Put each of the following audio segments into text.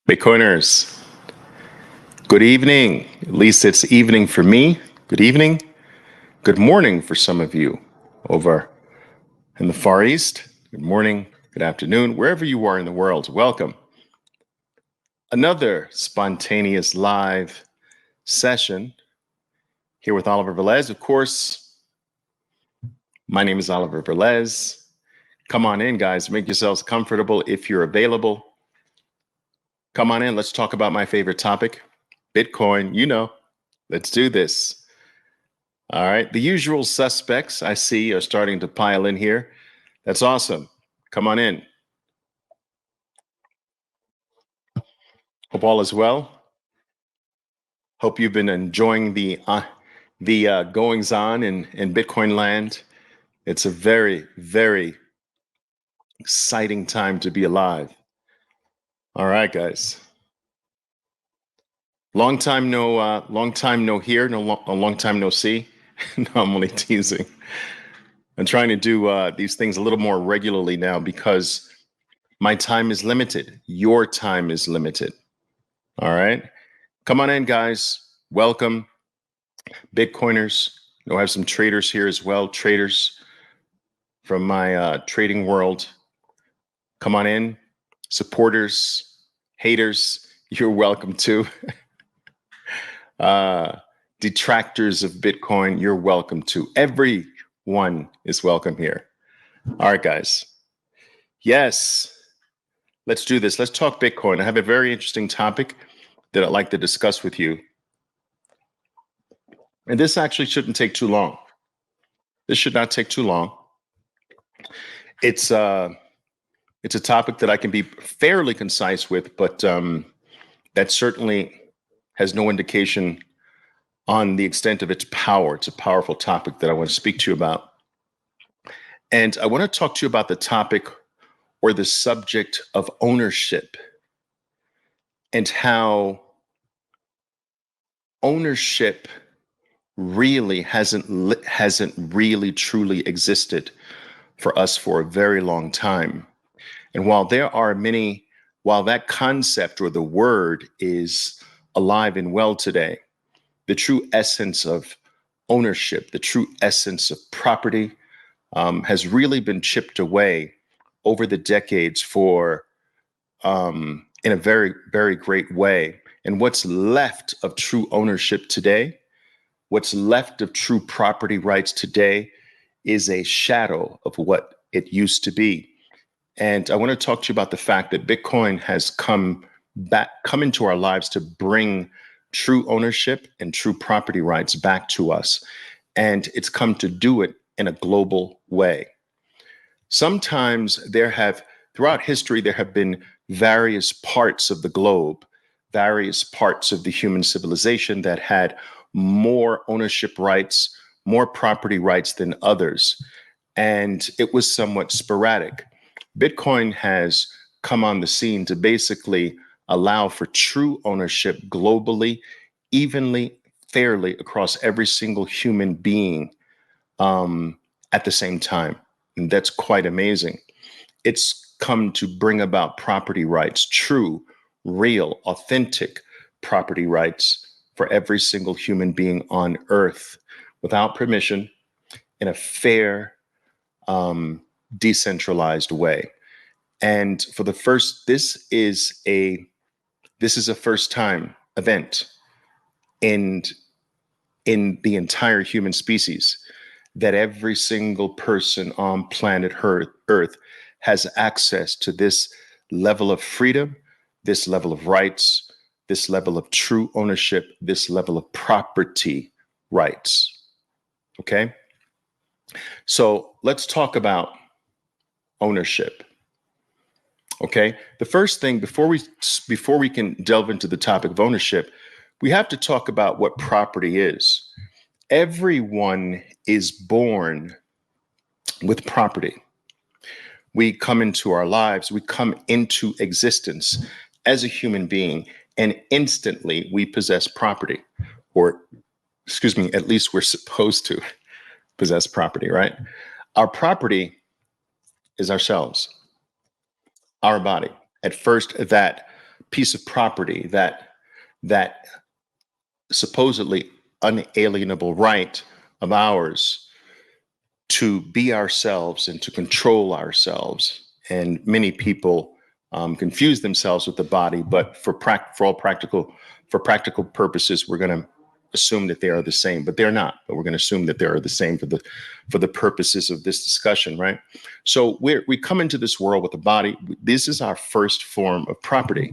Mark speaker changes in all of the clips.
Speaker 1: Bitcoiners, good evening. At least it's evening for me. Good evening. Good morning for some of you over in the Far East. Good morning, good afternoon, wherever you are in the world. Welcome. Another spontaneous live session here with Oliver Velez. Of course, my name is Oliver Velez. Come on in, guys. Make yourselves comfortable if you're available. Come on in. Let's talk about my favorite topic, Bitcoin. Let's do this. All right. The usual suspects I see are starting to pile in here. That's awesome. Come on in. Hope all is well. Hope you've been enjoying the goings on in Bitcoin land. It's a very, very exciting time to be alive. All right, guys. Long time no hear, a long time no see. No, I'm only teasing. I'm trying to do these things a little more regularly now because my time is limited. Your time is limited. All right. Come on in, guys. Welcome. Bitcoiners. I have some traders here as well. Traders from my trading world. Come on in. Supporters, haters, you're welcome too. Detractors of Bitcoin, you're welcome too. Everyone is welcome here. All right, guys. Yes. Let's do this. Let's talk Bitcoin. I have a very interesting topic that I'd like to discuss with you. And this actually shouldn't take too long. This should not take too long. It's a topic that I can be fairly concise with, but that certainly has no indication on the extent of its power. It's a powerful topic that I want to speak to you about. And I want to talk to you about the topic or the subject of ownership and how ownership really hasn't really truly existed for us for a very long time. And while that concept or the word is alive and well today, the true essence of ownership, the true essence of property has really been chipped away over the decades in a very, very great way. And what's left of true ownership today, what's left of true property rights today is a shadow of what it used to be. And I want to talk to you about the fact that Bitcoin has come into our lives to bring true ownership and true property rights back to us. And it's come to do it in a global way. Sometimes throughout history, there have been various parts of the globe, various parts of the human civilization that had more ownership rights, more property rights than others. And it was somewhat sporadic. Bitcoin has come on the scene to basically allow for true ownership globally, evenly, fairly across every single human being at the same time. And that's quite amazing. It's come to bring about property rights, true, real, authentic property rights for every single human being on Earth without permission in a fair, decentralized way. And this is a first time event in the entire human species that every single person on planet Earth has access to this level of freedom, this level of rights, this level of true ownership, this level of property rights. Okay? So let's talk about ownership. Okay? The first thing, before we can delve into the topic of ownership, we have to talk about what property is. Everyone is born with property. We come into our lives, we come into existence as a human being, and instantly we possess property, or at least we're supposed to possess property, right? Our property is ourselves, our body. At first, that piece of property, that supposedly unalienable right of ours to be ourselves and to control ourselves. And many people confuse themselves with the body, but for all practical purposes, we're going to assume that they are the same, but they're not. But we're going to assume that they are the same for the purposes of this discussion, right? So we come into this world with a body. This is our first form of property,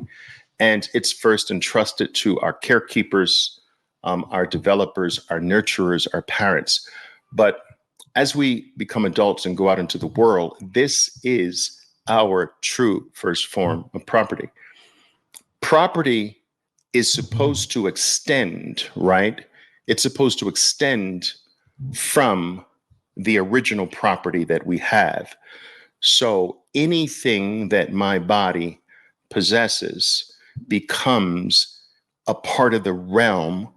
Speaker 1: and it's first entrusted to our carekeepers, our developers, our nurturers, our parents. But as we become adults and go out into the world, this is our true first form of property. Property is supposed to extend, right? It's supposed to extend from the original property that we have. So anything that my body possesses becomes a part of the realm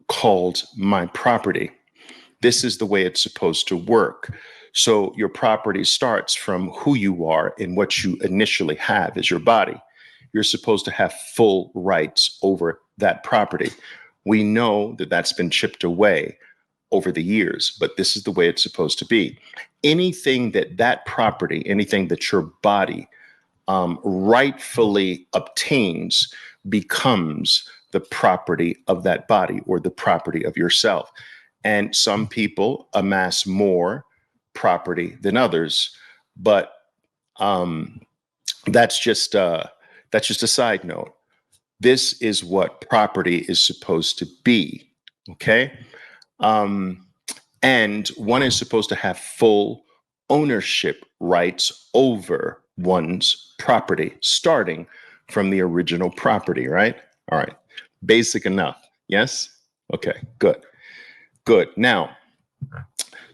Speaker 1: called my property. This is the way it's supposed to work. So your property starts from who you are and what you initially have as your body. You're supposed to have full rights over that property. We know that that's been chipped away over the years, but this is the way it's supposed to be. Anything that property, anything that your body rightfully obtains becomes the property of that body or the property of yourself. And some people amass more property than others, but that's just a side note. This is what property is supposed to be, okay? And one is supposed to have full ownership rights over one's property, starting from the original property, right? All right, basic enough, yes? Okay, good. Now,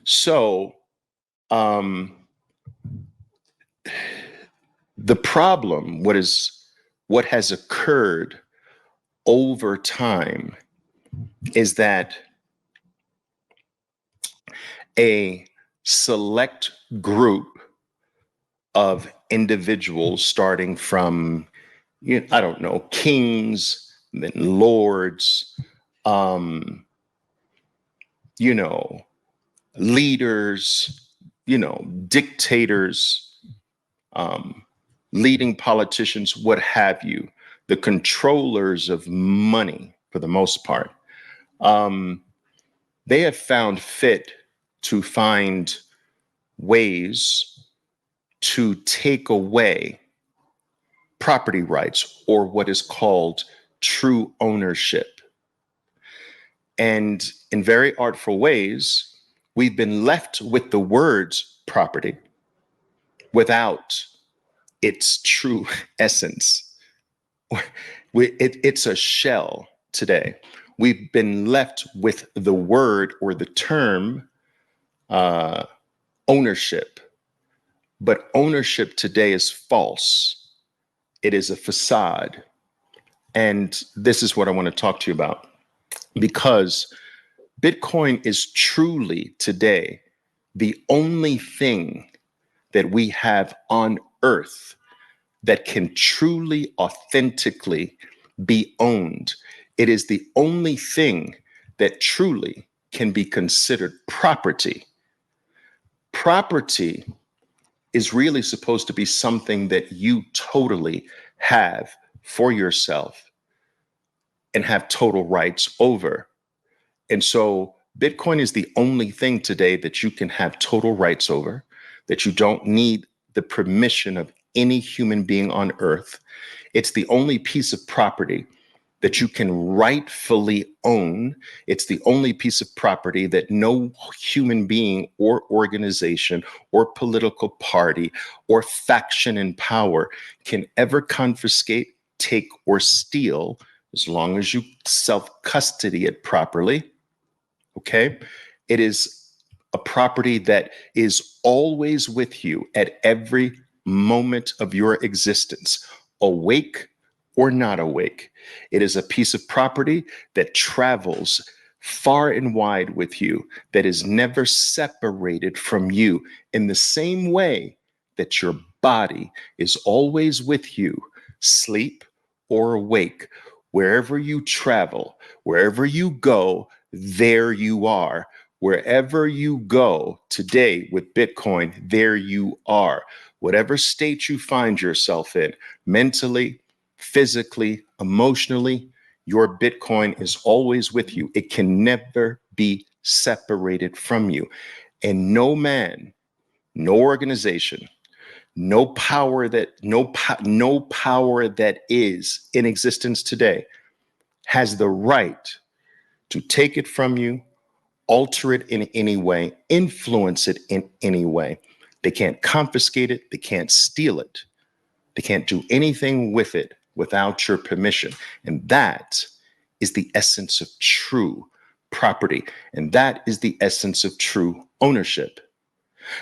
Speaker 1: so the problem, what has occurred over time is that a select group of individuals, starting from, I don't know, kings, then lords, leaders, dictators, leading politicians, what have you, the controllers of money for the most part, they have found fit to find ways to take away property rights, or what is called true ownership. And in very artful ways, we've been left with the words property without its true essence. It's a shell today. We've been left with the word or the term ownership. But ownership today is false. It is a facade. And this is what I want to talk to you about, because Bitcoin is truly today the only thing that we have on earth that can truly, authentically be owned. It is the only thing that truly can be considered property. Property is really supposed to be something that you totally have for yourself and have total rights over. And so Bitcoin is the only thing today that you can have total rights over, that you don't need the permission of any human being on earth. It's the only piece of property that you can rightfully own. It's the only piece of property that no human being or organization or political party or faction in power can ever confiscate, take, or steal, as long as you self-custody it properly. Okay? It is a property that is always with you at every moment of your existence, awake or not awake. It is a piece of property that travels far and wide with you, that is never separated from you, in the same way that your body is always with you, sleep or awake, wherever you travel, wherever you go, there you are. Wherever you go today with Bitcoin, there you are. Whatever state you find yourself in, mentally, physically, emotionally, your Bitcoin is always with you. It can never be separated from you. And no man, no organization, no power that is in existence today has the right to take it from you, alter it in any way, influence it in any way. They can't confiscate it, they can't steal it, they can't do anything with it without your permission. And that is the essence of true property, and that is the essence of true ownership.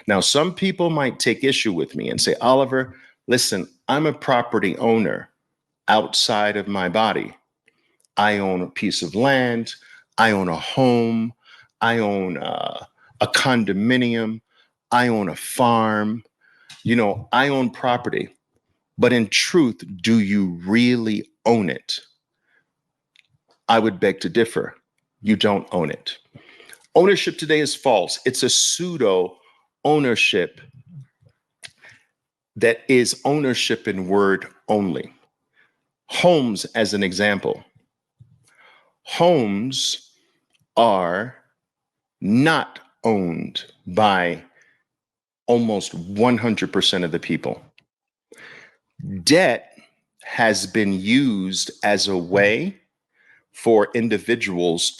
Speaker 1: Now, some people might take issue with me and say, Oliver, listen, I'm a property owner outside of my body. I own a piece of land. I own a home. I own a condominium. I own a farm. I own property. But in truth, do you really own it? I would beg to differ. You don't own it. Ownership today is false. It's a pseudo ownership that is ownership in word only. Homes, as an example, homes are not owned by almost 100% of the people. Debt has been used as a way for individuals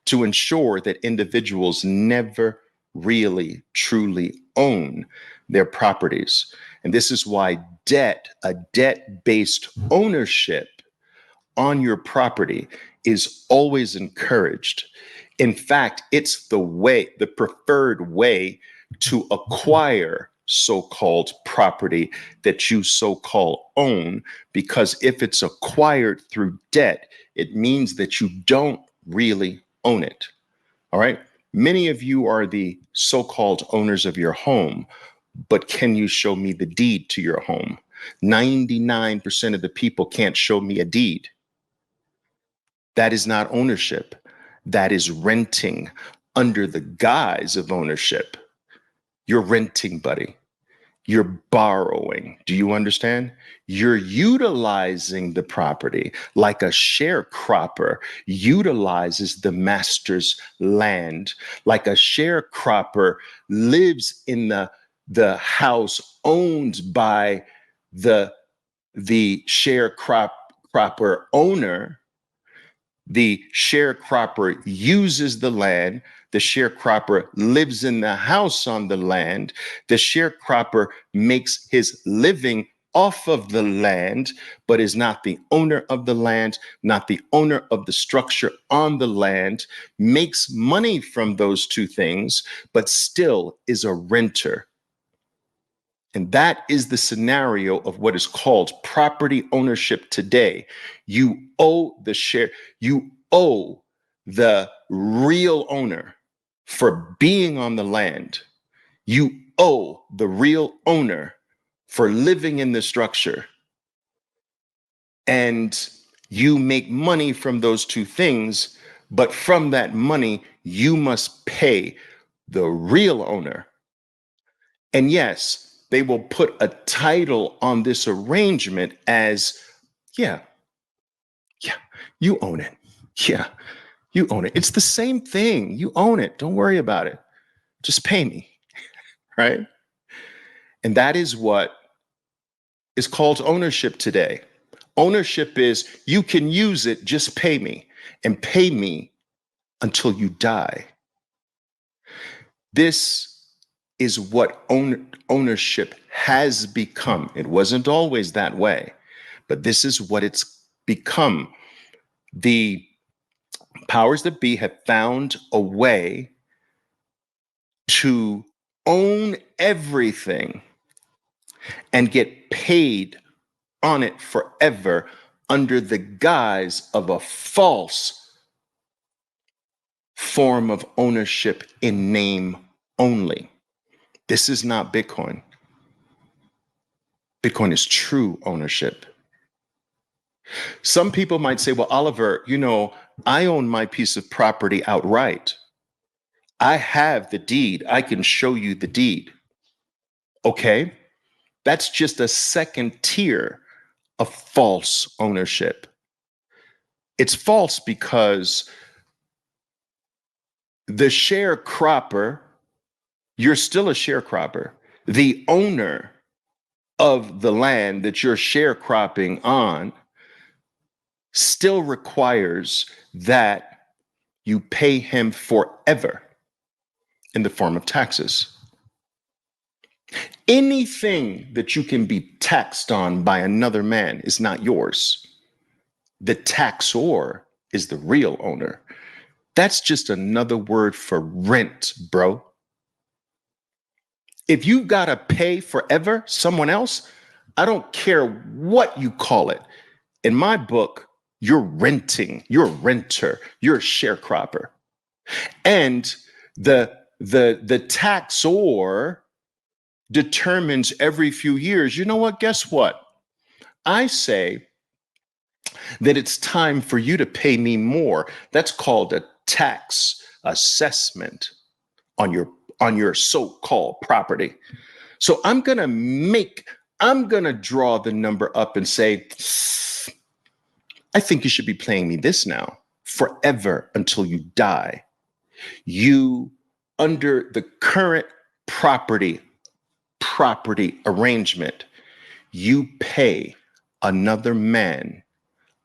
Speaker 1: to ensure that individuals never really truly own their properties. And this is why a debt-based ownership on your property is always encouraged. In fact, it's the preferred way to acquire so-called property that you so-called own, because if it's acquired through debt, it means that you don't really own it. All right. Many of you are the so-called owners of your home, but can you show me the deed to your home? 99% of the people can't show me a deed. That is not ownership. That is renting under the guise of ownership. You're renting, buddy. You're borrowing. Do you understand? You're utilizing the property like a sharecropper utilizes the master's land, like a sharecropper lives in the house owned by the sharecropper owner. The sharecropper uses the land. The sharecropper lives in the house on the land. The sharecropper makes his living off of the land, but is not the owner of the land, not the owner of the structure on the land, makes money from those two things, but still is a renter. And that is the scenario of what is called property ownership today. You owe the real owner for being on the land. You owe the real owner for living in the structure. And you make money from those two things, but from that money, you must pay the real owner. And yes, they will put a title on this arrangement as, yeah, you own it. Yeah, you own it. It's the same thing. You own it. Don't worry about it. Just pay me. Right. And that is what is called ownership today. Ownership is you can use it, just pay me, and pay me until you die. This is what ownership has become. It wasn't always that way, but this is what it's become. The powers that be have found a way to own everything and get paid on it forever under the guise of a false form of ownership in name only. This is not Bitcoin. Bitcoin is true ownership. Some people might say, well, Oliver, I own my piece of property outright. I have the deed. I can show you the deed. Okay. That's just a second tier of false ownership. It's false because the sharecropper, you're still a sharecropper. The owner of the land that you're sharecropping on still requires that you pay him forever in the form of taxes. Anything that you can be taxed on by another man is not yours. The taxor is the real owner. That's just another word for rent, bro. If you gotta pay forever someone else, I don't care what you call it. In my book, you're renting, you're a renter, you're a sharecropper. And the taxor determines every few years, you know what? Guess what? I say that it's time for you to pay me more. That's called a tax assessment on your so-called property. So I'm going to draw the number up and say, I think you should be paying me this now forever until you die. You, under the current property arrangement, you pay another man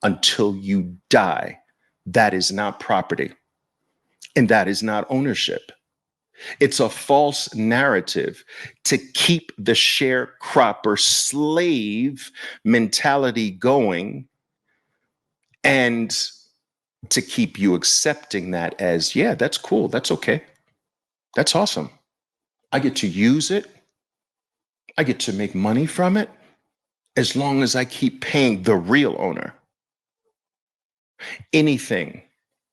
Speaker 1: until you die. That is not property. And that is not ownership. It's a false narrative to keep the sharecropper slave mentality going and to keep you accepting that as, yeah, that's cool. That's okay. That's awesome. I get to use it. I get to make money from it as long as I keep paying the real owner. Anything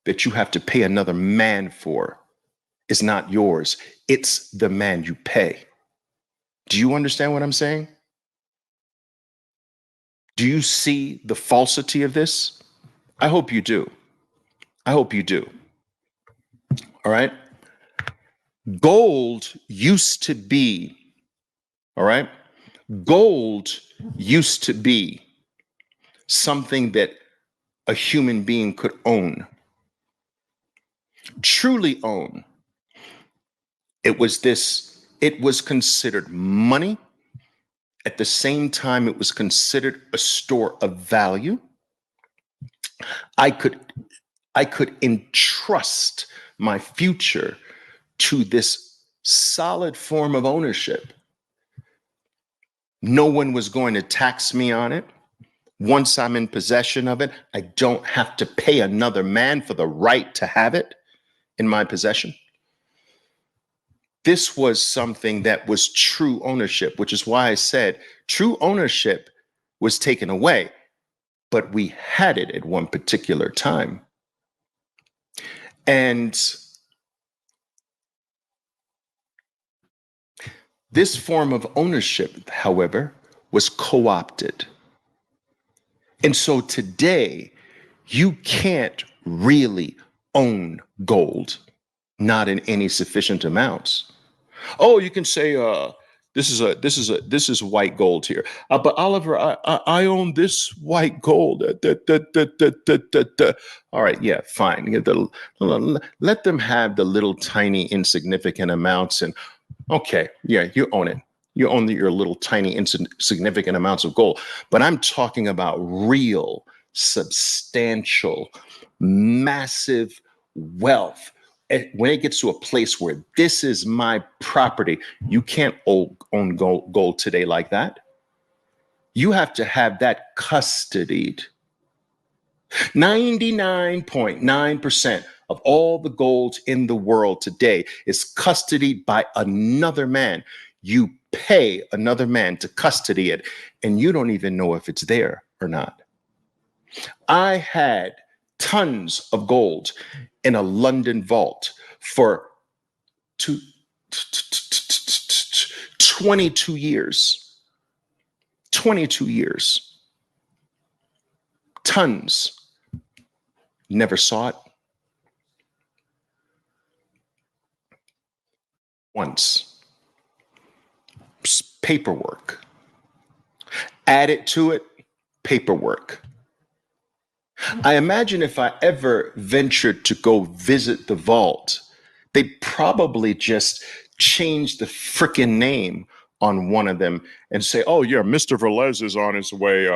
Speaker 1: that you have to pay another man for is not yours. It's the man you pay. Do you understand what I'm saying? Do you see the falsity of this? I hope you do. I hope you do. All right. Gold used to be, all right. Gold used to be something that a human being could own, truly own. It was considered money. At the same time, it was considered a store of value. I could entrust my future to this solid form of ownership. No one was going to tax me on it. Once I'm in possession of it, I don't have to pay another man for the right to have it in my possession. This was something that was true ownership, which is why I said true ownership was taken away, but we had it at one particular time. And this form of ownership, however, was co-opted. And so today, you can't really own gold, not in any sufficient amounts. Oh, you can say, this is white gold here. But Oliver, I own this white gold. All right, yeah, fine. Let them have the little tiny insignificant amounts, and okay, yeah, you own it. You own your little tiny insignificant amounts of gold. But I'm talking about real, substantial, massive wealth. When it gets to a place where this is my property, you can't own gold today like that. You have to have that custodied. 99.9% of all the gold in the world today is custodied by another man. You pay another man to custody it, and you don't even know if it's there or not. I had tons of gold in a London vault for 22 years. 22 years. tons. Never saw it once. Paperwork. Added to it, paperwork. I imagine if I ever ventured to go visit the vault, they'd probably just change the frickin' name on one of them and say, oh, yeah, Mr. Velez is on his way.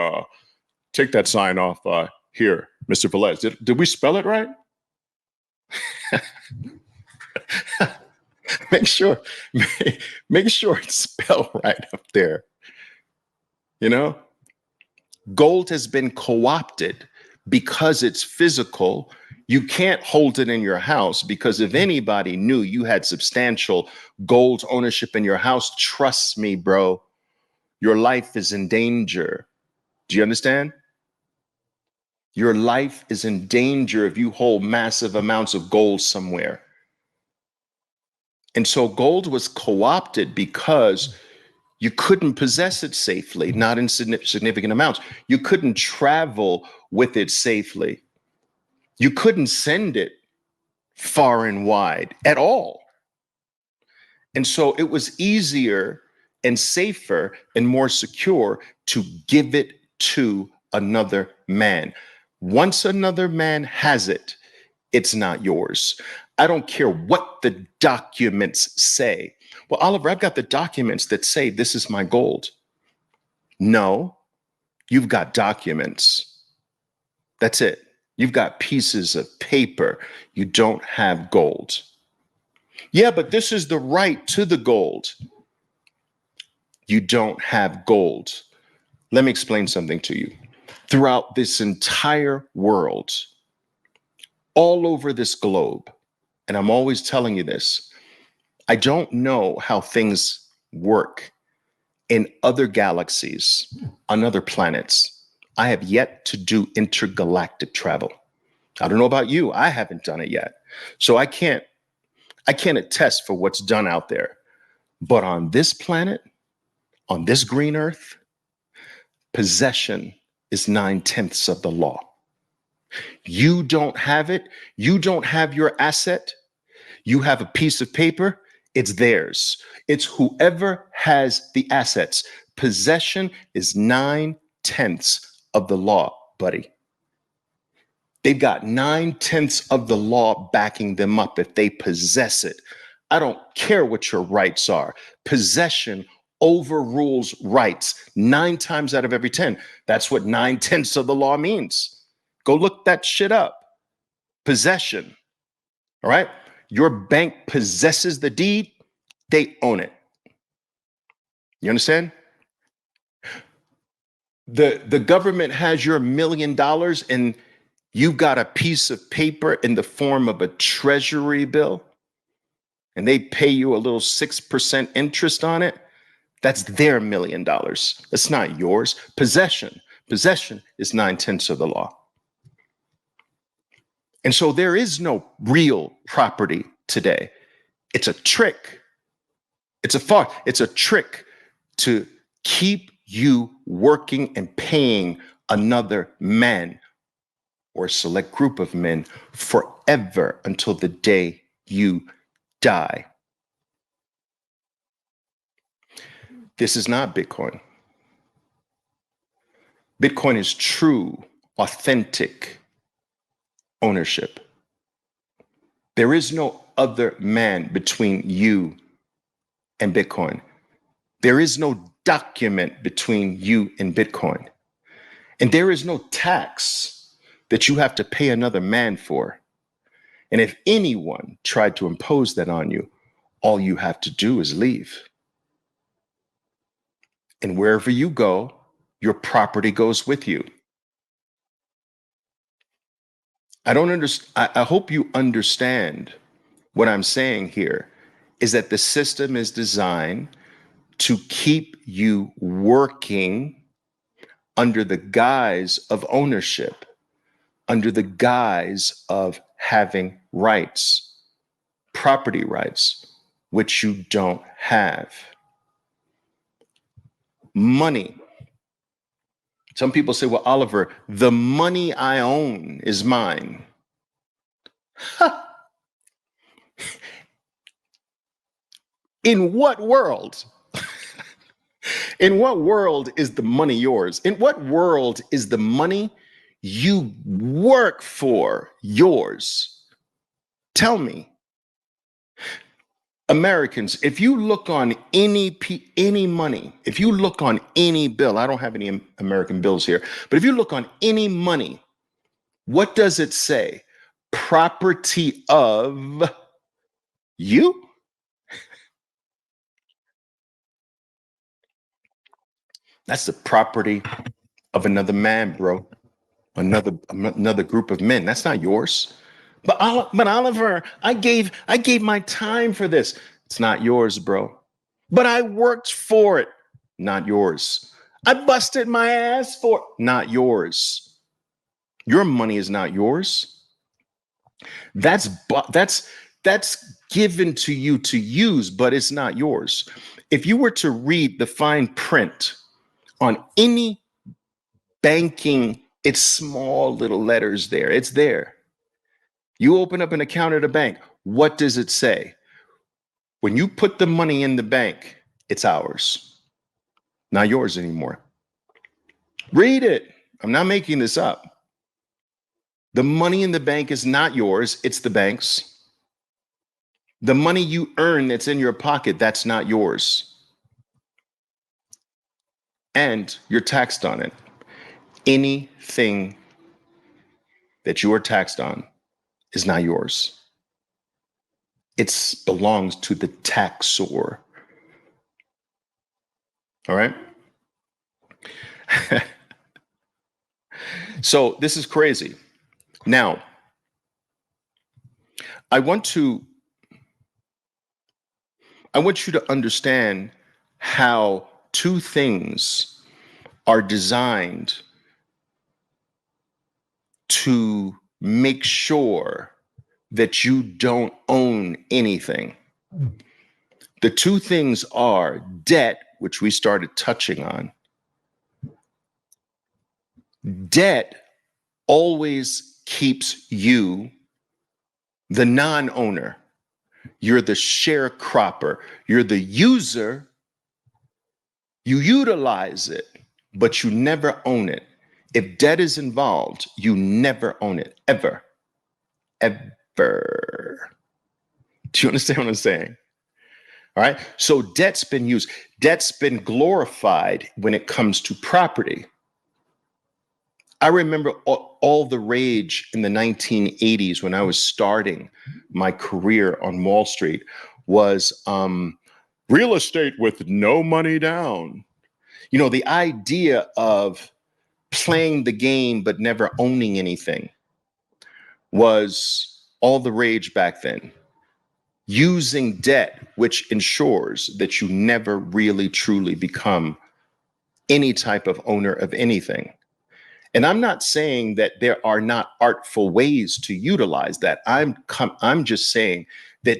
Speaker 1: Take that sign off here, Mr. Velez. Did we spell it right? make sure, make sure it's spelled right up there. You know, gold has been co-opted because it's physical. You can't hold it in your house because if anybody knew you had substantial gold ownership in your house, trust me, bro, your life is in danger. Do you understand? Your life is in danger if you hold massive amounts of gold somewhere. And so gold was co-opted because you couldn't possess it safely, not in significant amounts. You couldn't travel with it safely. You couldn't send it far and wide at all. And so it was easier and safer and more secure to give it to another man. Once another man has it, it's not yours. I don't care what the documents say. Well, Oliver, I've got the documents that say this is my gold. No, you've got documents. That's it. You've got pieces of paper. You don't have gold. Yeah, but this is the right to the gold. You don't have gold. Let me explain something to you. Throughout this entire world, all over this globe, and I'm always telling you this, I don't know how things work in other galaxies, on other planets. I have yet to do intergalactic travel. I don't know about you. I haven't done it yet. So I can't attest for what's done out there. But on this planet, on this green earth, possession is 9/10 of the law. You don't have it. You don't have your asset. You have a piece of paper. It's theirs. It's whoever has the assets. Possession is 9/10 of the law, buddy. They've got 9/10 of the law backing them up if they possess it. I don't care what your rights are. Possession overrules rights 9 times out of every 10. That's what 9/10 of the law means. Go look that shit up. Possession. All right. Your bank possesses the deed, they own it. You understand? The government has your $1 million and you've got a piece of paper in the form of a treasury bill and they pay you a little 6% interest on it. That's their $1 million. That's not yours. Possession is 9/10 of the law. And so there is no real property today. It's a trick. It's a trick to keep you working and paying another man or a select group of men forever until the day you die. This is not Bitcoin. Bitcoin is true, authentic ownership. There is no other man between you and Bitcoin. There is no document between you and Bitcoin. And there is no tax that you have to pay another man for. And if anyone tried to impose that on you, all you have to do is leave. And wherever you go, your property goes with you. I hope you understand what I'm saying here is that the system is designed to keep you working under the guise of ownership, under the guise of having rights, property rights, which you don't have. Money Some people say, well, Oliver, the money I own is mine. In what world? In what world is the money yours? In what world is the money you work for yours? Tell me. Americans, if you look on any money, if you look on any bill, I don't have any American bills here, but if you look on any money, what does it say? Property of you? That's the property of another man, bro. Another group of men. That's not yours. But Oliver, I gave my time for this. It's not yours, bro. But I worked for it. Not yours. I busted my ass for it. Not yours. Your money is not yours. That's that's given to you to use, but it's not yours. If you were to read the fine print on any banking, it's small little letters there. It's there. You open up an account at a bank. What does it say? When you put the money in the bank, it's ours, not yours anymore. Read it. I'm not making this up. The money in the bank is not yours, it's the bank's. The money you earn that's in your pocket, that's not yours. And you're taxed on it. Anything that you are taxed on is not yours. It belongs to the taxor. All right? So this is crazy. Now, I want you to understand how two things are designed to make sure that you don't own anything. The two things are debt, which we started touching on. Debt always keeps you the non-owner. You're the sharecropper. You're the user. You utilize it, but you never own it. If debt is involved, you never own it, ever, ever. Do you understand what I'm saying? All right. So debt's been used. Debt's been glorified when it comes to property. I remember all the rage in the 1980s when I was starting my career on Wall Street was real estate with no money down. You know, the idea of playing the game but never owning anything was all the rage back then. Using debt, which ensures that you never really truly become any type of owner of anything. And I'm not saying that there are not artful ways to utilize that. I'm just saying that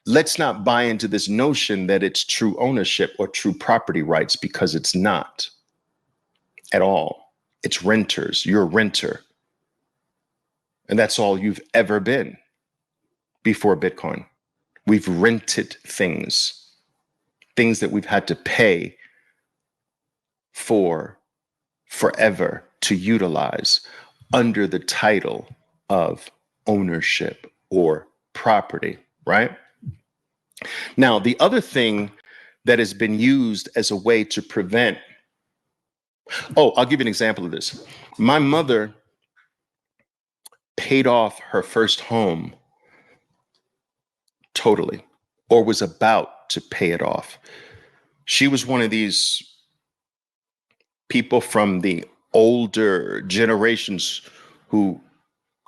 Speaker 1: let's not buy into this notion that it's true ownership or true property rights, because it's not at all. It's renters. You're a renter. And that's all you've ever been before Bitcoin. We've rented things that we've had to pay for forever to utilize under the title of ownership or property, right? Now, the other thing that has been used as a way to prevent, I'll give you an example of this. My mother paid off her first home totally, or was about to pay it off. She was one of these people from the older generations who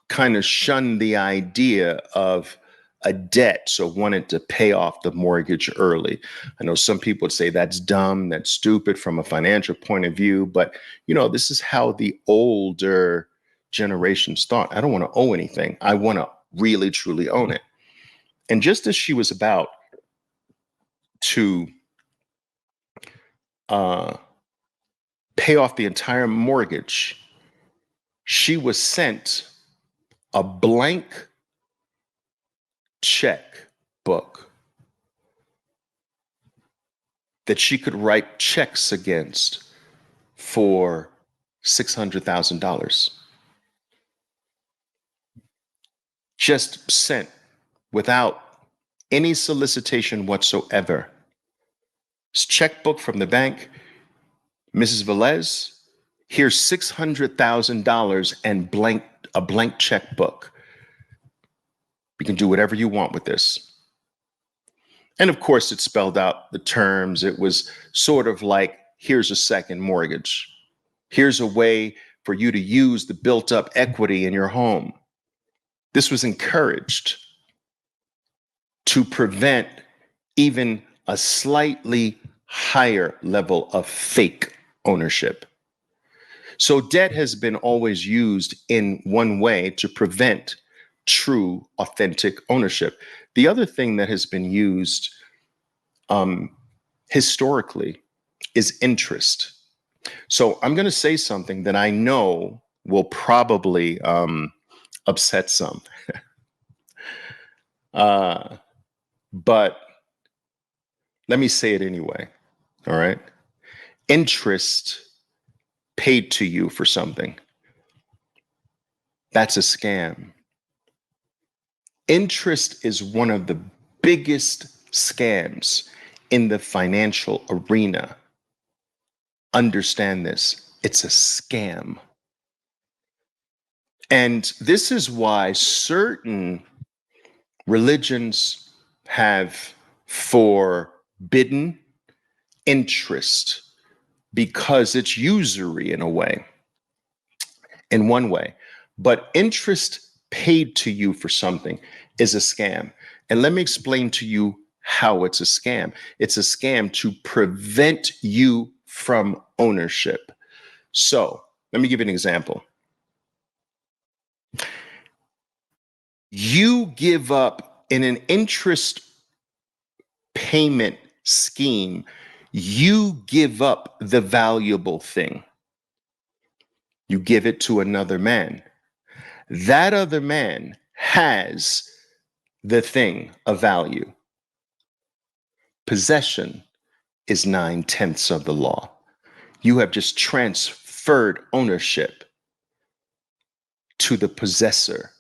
Speaker 1: kind of shunned the idea of a debt, so wanted to pay off the mortgage early. I know some people would say that's dumb, that's stupid from a financial point of view, but this is how the older generations thought. I don't want to owe anything. I want to really, truly own it. And just as she was about to pay off the entire mortgage, she was sent a blank check book that she could write checks against for $600,000. Just sent without any solicitation whatsoever. This checkbook from the bank, Mrs. Velez, here's $600,000 and a blank checkbook. You can do whatever you want with this. And of course, it spelled out the terms. It was sort of like, here's a second mortgage. Here's a way for you to use the built up equity in your home. This was encouraged to prevent even a slightly higher level of fake ownership. So debt has been always used in one way to prevent true, authentic ownership. The other thing that has been used historically is interest. So I'm going to say something that I know will probably upset some. But let me say it anyway. All right. Interest paid to you for something. That's a scam. Interest is one of the biggest scams in the financial arena. Understand this. It's a scam. And this is why certain religions have forbidden interest, because it's usury in a way, in one way. But interest paid to you for something is a scam. And let me explain to you how it's a scam. It's a scam to prevent you from ownership. So let me give you an example. You give up in an interest payment scheme, you give up the valuable thing. You give it to another man. That other man has the thing of value. Possession is 9/10 of the law. You have just transferred ownership to the possessor.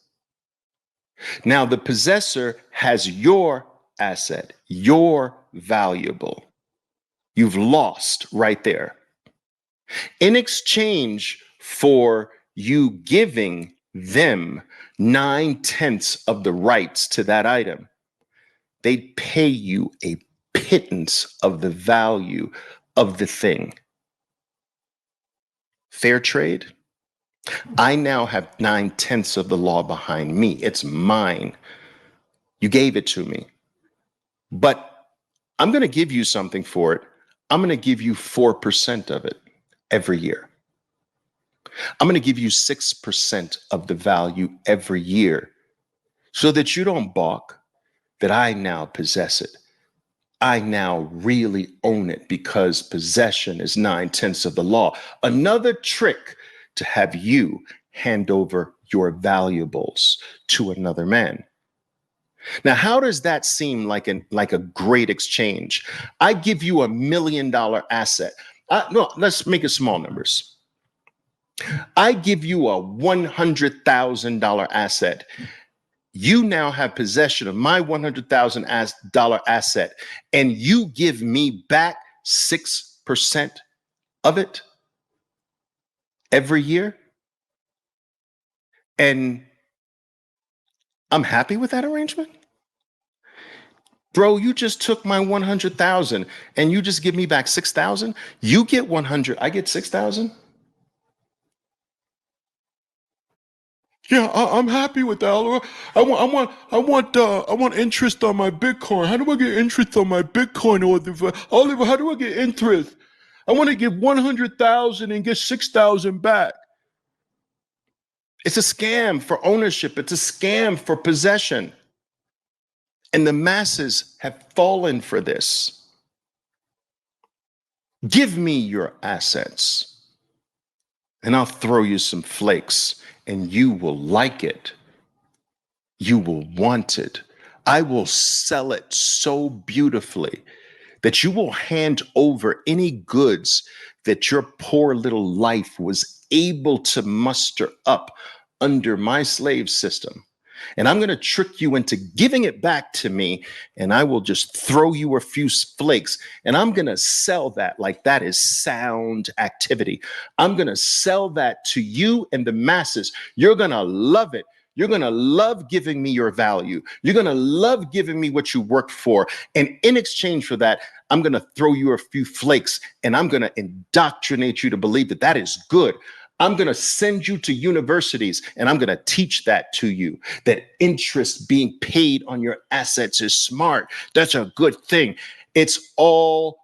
Speaker 1: Now, the possessor has your asset, your valuable. You've lost right there. In exchange for you giving them 9/10 of the rights to that item, they pay you a pittance of the value of the thing. Fair trade? I now have 9/10 of the law behind me. It's mine. You gave it to me. But I'm going to give you something for it. I'm going to give you 4% of it every year. I'm going to give you 6% of the value every year so that you don't balk that I now possess it. I now really own it because possession is 9/10 of the law. Another trick to have you hand over your valuables to another man. Now, how does that seem like a great exchange? I give you $1 million asset. No, let's make it small numbers. I give you a $100,000 asset. You now have possession of my $100,000 asset, and you give me back 6% of it every year. And I'm happy with that arrangement. Bro, you just took my 100,000 and you just give me back 6,000. You get 100, I get 6,000. Yeah, I'm happy with that, Oliver. I want interest on my Bitcoin. How do I get interest on my Bitcoin, Oliver? How do I get interest? I want to give 100,000 and get 6,000 back. It's a scam for ownership. It's a scam for possession. And the masses have fallen for this. Give me your assets. and I'll throw you some flakes, and you will like it. You will want it. I will sell it so beautifully that you will hand over any goods that your poor little life was able to muster up under my slave system. And I'm going to trick you into giving it back to me. And I will just throw you a few flakes. And I'm going to sell that like that is sound activity. I'm going to sell that to you and the masses. You're going to love it. You're going to love giving me your value. You're going to love giving me what you worked for. And in exchange for that, I'm going to throw you a few flakes and I'm going to indoctrinate you to believe that that is good. I'm going to send you to universities and I'm going to teach that to you, that interest being paid on your assets is smart. That's a good thing. It's all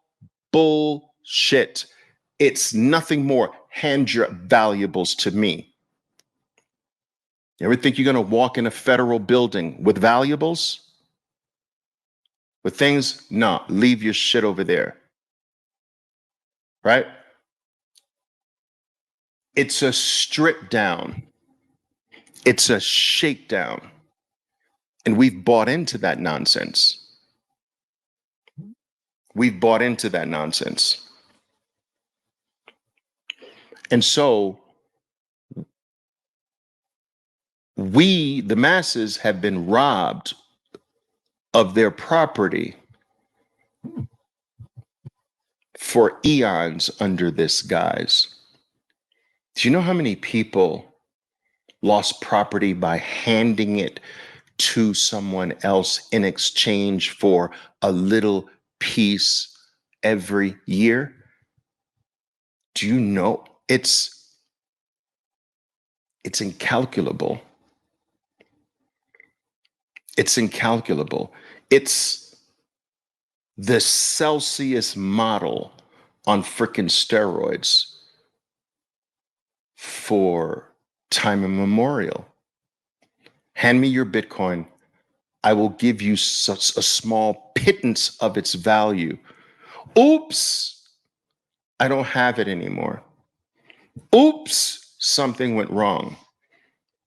Speaker 1: bullshit. It's nothing more. Hand your valuables to me. You ever think you're going to walk in a federal building with valuables? With things? No, leave your shit over there. Right? It's a strip down. It's a shakedown. And we've bought into that nonsense. We've bought into that nonsense. And so we, the masses, have been robbed of their property for eons under this guise. Do you know how many people lost property by handing it to someone else in exchange for a little piece every year? Do you know it's incalculable? It's incalculable. It's the Celsius model on frickin' steroids for time immemorial. Hand me your Bitcoin. I will give you such a small pittance of its value. Oops, I don't have it anymore. Oops, something went wrong.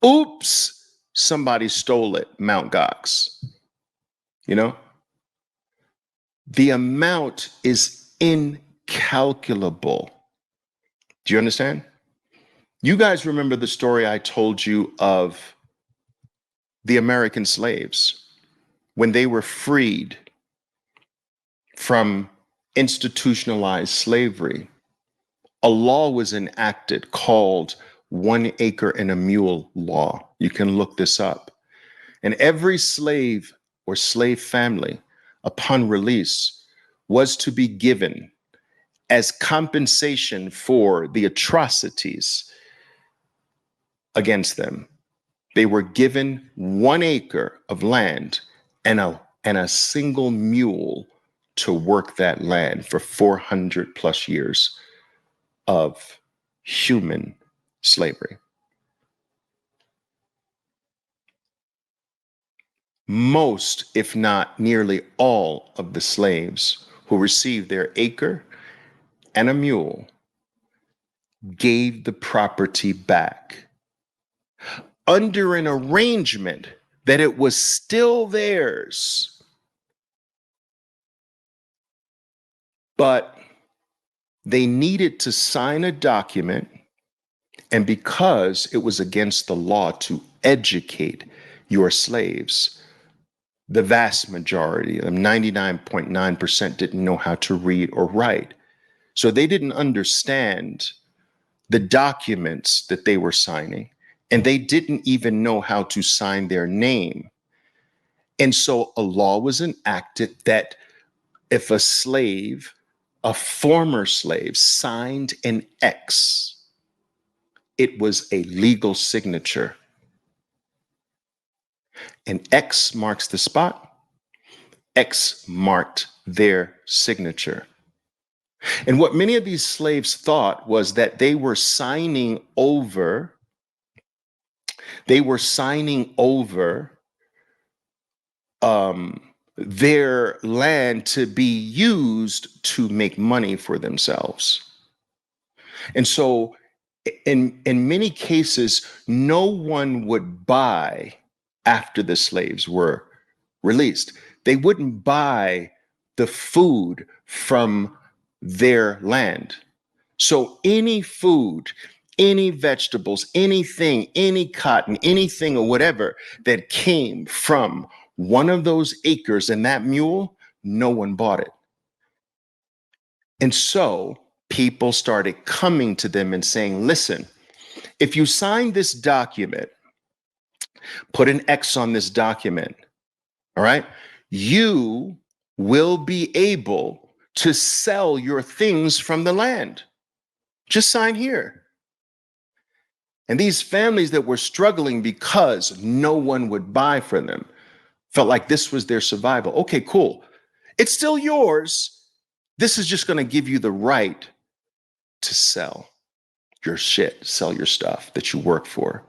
Speaker 1: Oops, somebody stole it, Mount Gox. You know? The amount is incalculable. Do you understand? You guys remember the story I told you of the American slaves when they were freed from institutionalized slavery. A law was enacted called 1 acre and a mule law. You can look this up. And every slave or slave family, upon release, was to be given as compensation for the atrocities against them. They were given 1 acre of land and a single mule to work that land for 400 plus years of human slavery. Most, if not nearly all, of the slaves who received their acre and a mule gave the property back under an arrangement that it was still theirs, but they needed to sign a document, and because it was against the law to educate your slaves, the vast majority, 99.9%, didn't know how to read or write. So they didn't understand the documents that they were signing, and they didn't even know how to sign their name. And so a law was enacted that if a slave, a former slave, signed an X, it was a legal signature. And X marks the spot. X marked their signature. And what many of these slaves thought was that they were signing over their land to be used to make money for themselves. And so In many cases, no one would buy after the slaves were released. They wouldn't buy the food from their land. So any food, any vegetables, anything, any cotton, anything or whatever that came from one of those acres and that mule, no one bought it. And so people started coming to them and saying, listen, if you sign this document, put an X on this document, all right, you will be able to sell your things from the land. Just sign here. And these families that were struggling because no one would buy for them felt like this was their survival. Okay, cool. It's still yours. This is just going to give you the right to sell your shit, sell your stuff that you work for.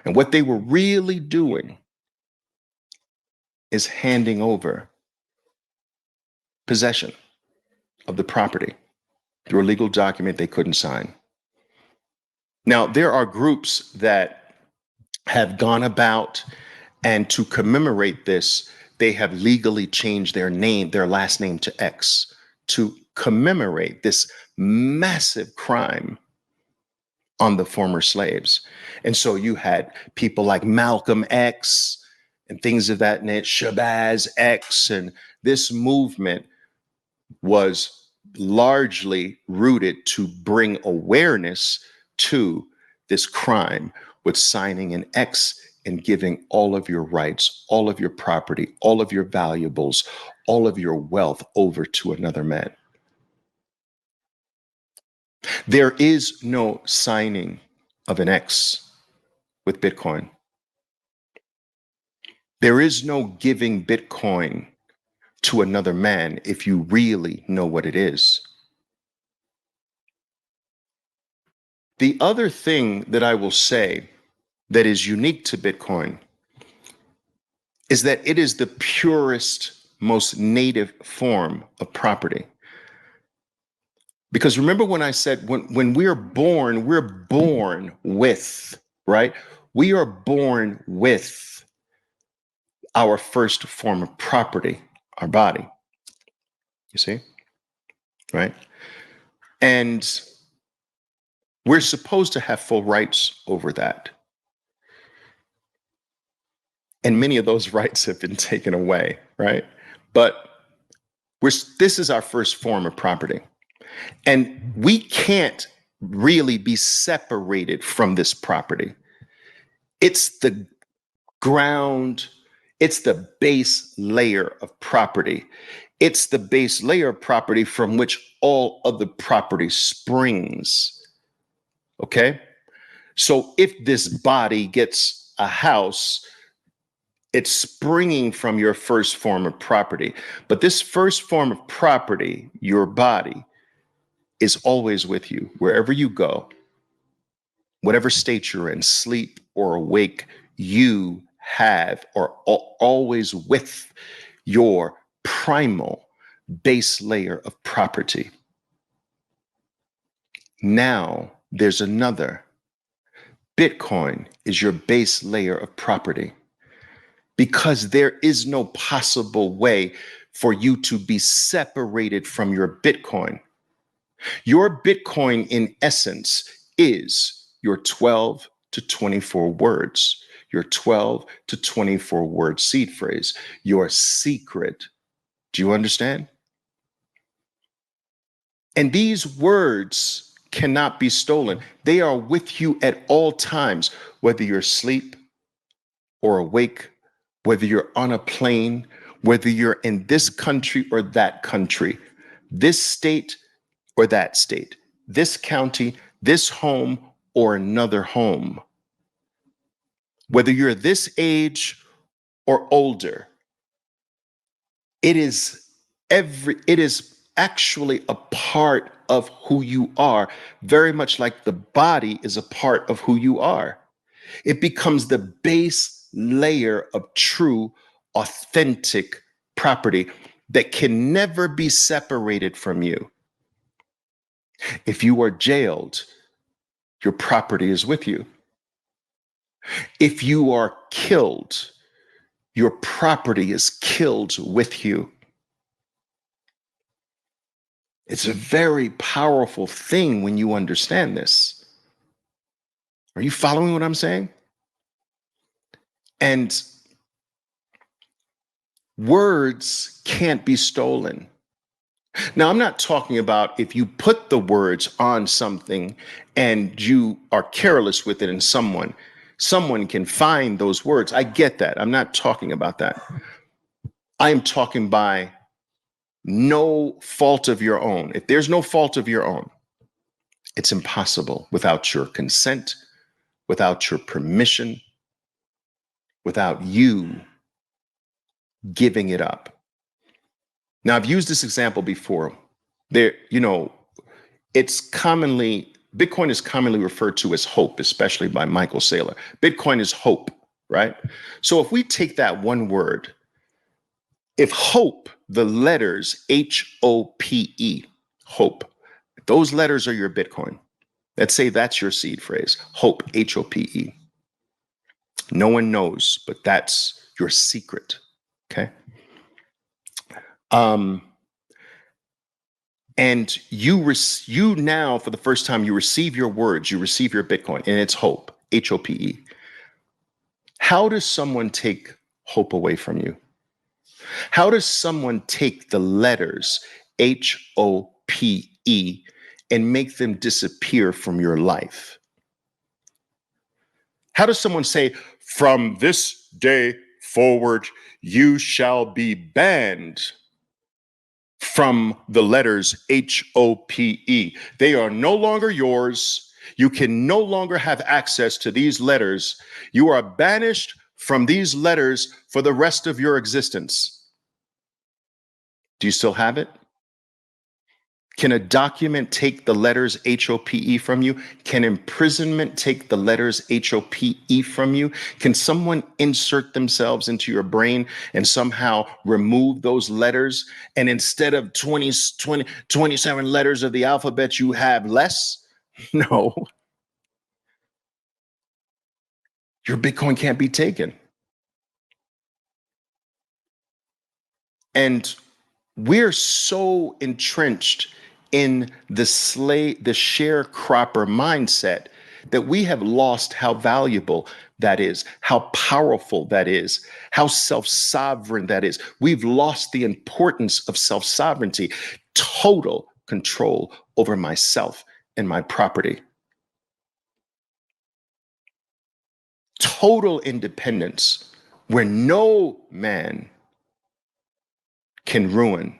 Speaker 1: And what they were really doing is handing over possession of the property through a legal document they couldn't sign. Now, there are groups that have gone about, and to commemorate this, they have legally changed their name, their last name to X, to commemorate this massive crime on the former slaves. And so you had people like Malcolm X and things of that nature, Shabazz X, and this movement was largely rooted to bring awareness to this crime with signing an X and giving all of your rights, all of your property, all of your valuables, all of your wealth over to another man. There is no signing of an X with Bitcoin. There is no giving Bitcoin to another man if you really know what it is. The other thing that I will say that is unique to Bitcoin is that it is the purest, most native form of property. Because remember when I said when we're born with, right? We are born with our first form of property, our body. You see? Right? And we're supposed to have full rights over that. And many of those rights have been taken away, right? But this is our first form of property. And we can't really be separated from this property. It's the ground, it's the base layer of property. It's the base layer of property from which all of the property springs. Okay? So if this body gets a house, it's springing from your first form of property. But this first form of property, your body, is always with you wherever you go, whatever state you're in, sleep or awake, you have or always with your primal base layer of property. Now there's another. Bitcoin is your base layer of property because there is no possible way for you to be separated from your Bitcoin. Your Bitcoin, in essence, is your 12 to 24 words, your 12 to 24 word seed phrase, your secret. Do you understand? And these words cannot be stolen. They are with you at all times, whether you're asleep or awake, whether you're on a plane, whether you're in this country or that country, this state or that state, this county, this home, or another home. Whether you're this age or older, it is actually a part of who you are, very much like the body is a part of who you are. It becomes the base layer of true, authentic property that can never be separated from you. If you are jailed, your property is with you. If you are killed, your property is killed with you. It's a very powerful thing when you understand this. Are you following what I'm saying? And words can't be stolen. Now, I'm not talking about if you put the words on something and you are careless with it and someone can find those words. I get that. I'm not talking about that. I am talking by no fault of your own. If there's no fault of your own, it's impossible without your consent, without your permission, without you giving it up. Now, I've used this example before. There, Bitcoin is commonly referred to as hope, especially by Michael Saylor. Bitcoin is hope, right? So if we take that one word, if hope, the letters HOPE, hope, those letters are your Bitcoin. Let's say that's your seed phrase, hope, HOPE. No one knows, but that's your secret, okay? And you now, for the first time, you receive your words, you receive your Bitcoin, and it's hope, HOPE. How does someone take hope away from you? How does someone take the letters HOPE and make them disappear from your life? How does someone say, from this day forward, you shall be banned from the letters HOPE? They are no longer yours. You can no longer have access to these letters. You are banished from these letters for the rest of your existence. Do you still have it? Can a document take the letters HOPE from you? Can imprisonment take the letters HOPE from you? Can someone insert themselves into your brain and somehow remove those letters? And instead of 27 letters of the alphabet, you have less? No. Your Bitcoin can't be taken. And we're so entrenched in the sharecropper mindset that we have lost how valuable that is, how powerful that is, how self-sovereign that is. We've lost the importance of self-sovereignty, total control over myself and my property. Total independence where no man can ruin,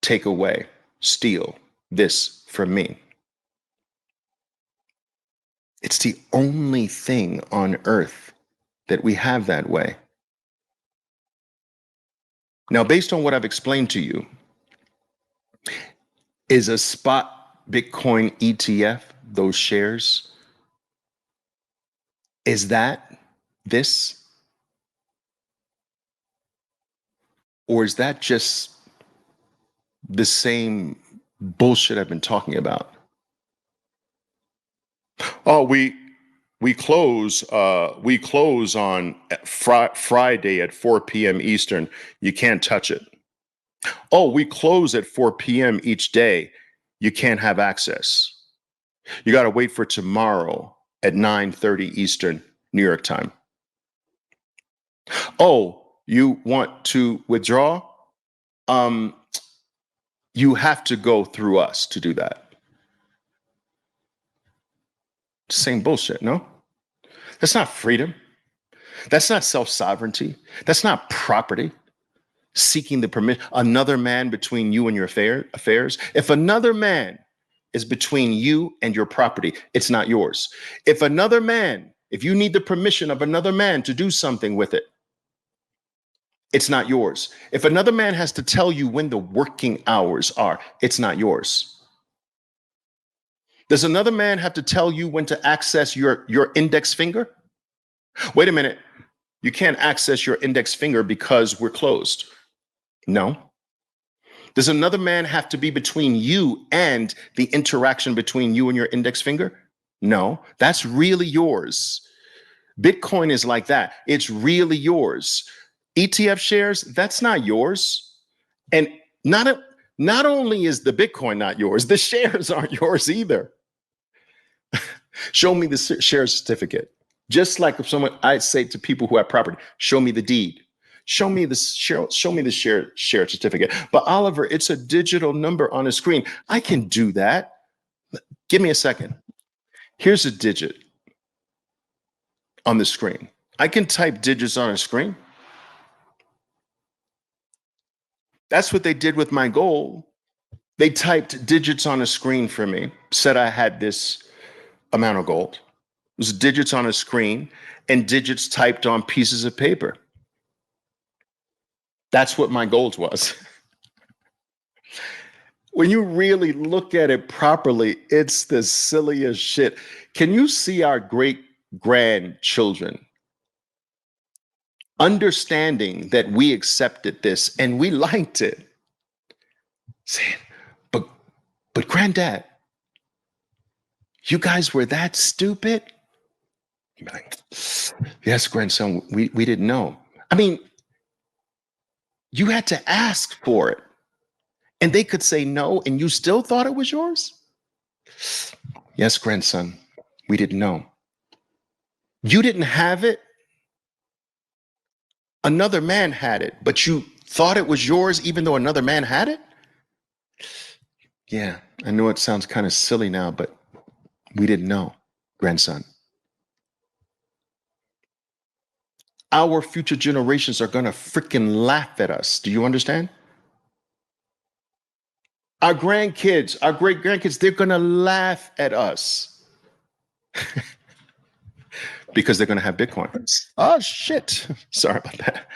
Speaker 1: take away, steal this from me. It's the only thing on earth that we have that way. Now, based on what I've explained to you, is a spot Bitcoin ETF, those shares, is that this? Or is that just the same bullshit I've been talking about? Oh, we close on Friday at 4 p.m. Eastern. You can't touch it. Oh, we close at 4 p.m. each day. You can't have access. You got to wait for tomorrow at 9:30 Eastern, New York time. Oh, you want to withdraw? You have to go through us to do that. Same bullshit, no? That's not freedom. That's not self-sovereignty. That's not property. Seeking the permission, another man between you and your affairs. If another man is between you and your property, it's not yours. If you need the permission of another man to do something with it, it's not yours. If another man has to tell you when the working hours are, it's not yours. Does another man have to tell you when to access your index finger? Wait a minute. You can't access your index finger because we're closed. No. Does another man have to be between you and the interaction between you and your index finger? No, that's really yours. Bitcoin is like that. It's really yours. ETF shares, that's not yours. And not a, not only is the Bitcoin not yours, the shares aren't yours either. Show me the share certificate. Just like if someone, I say to people who have property, show me the deed. Show me the share certificate. But Oliver, it's a digital number on a screen. I can do that. Give me a second. Here's a digit on the screen. I can type digits on a screen. That's what they did with my goal. They typed digits on a screen for me, said I had this amount of gold. It was digits on a screen and digits typed on pieces of paper. That's what my goals was. When you really look at it properly, it's the silliest shit. Can you see our great grandchildren understanding that we accepted this and we liked it? Saying, but granddad, you guys were that stupid? You'd be like, yes, grandson, we didn't know. I mean, you had to ask for it. And they could say no, and you still thought it was yours? Yes, grandson, we didn't know. You didn't have it. Another man had it, but you thought it was yours even though another man had it? Yeah, I know it sounds kind of silly now, but we didn't know, grandson. Our future generations are going to freaking laugh at us. Do you understand? Our grandkids, our great grandkids, they're going to laugh at us because they're going to have Bitcoin. Oh, shit. Sorry about that.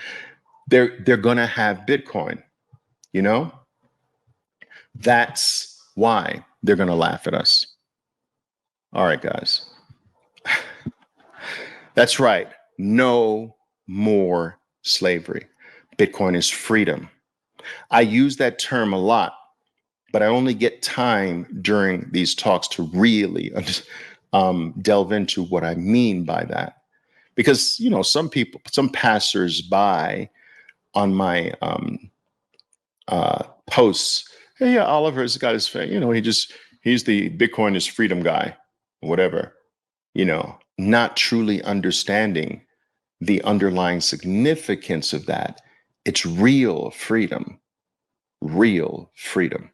Speaker 1: They're going to have Bitcoin, you know? That's why they're going to laugh at us. All right, guys. That's right. No more slavery. Bitcoin is freedom. I use that term a lot, but I only get time during these talks to really delve into what I mean by that. Because, you know, some people, some passers-by on my posts, hey, yeah, Oliver's got his, you know, he's the Bitcoin is freedom guy, whatever, you know, not truly understanding the underlying significance of that. It's real freedom, real freedom.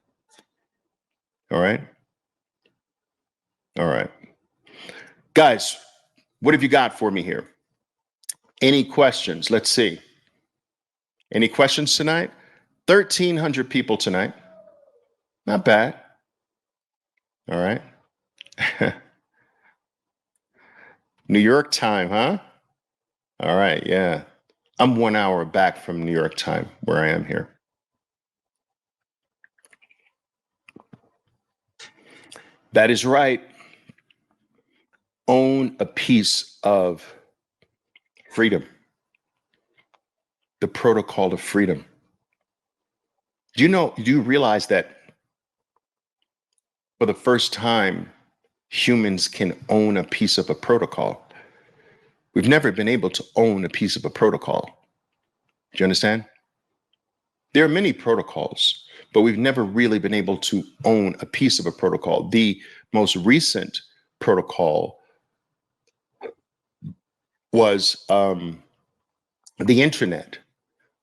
Speaker 1: All right. All right. Guys, what have you got for me here? Any questions? Let's see. Any questions tonight? 1,300 people tonight. Not bad. All right. New York time, huh? All right. Yeah. I'm 1 hour back from New York time where I am here. That is right. Own a piece of freedom. The protocol of freedom. Do you realize that for the first time, humans can own a piece of a protocol? We've never been able to own a piece of a protocol. Do you understand? There are many protocols, but we've never really been able to own a piece of a protocol. The most recent protocol was the internet.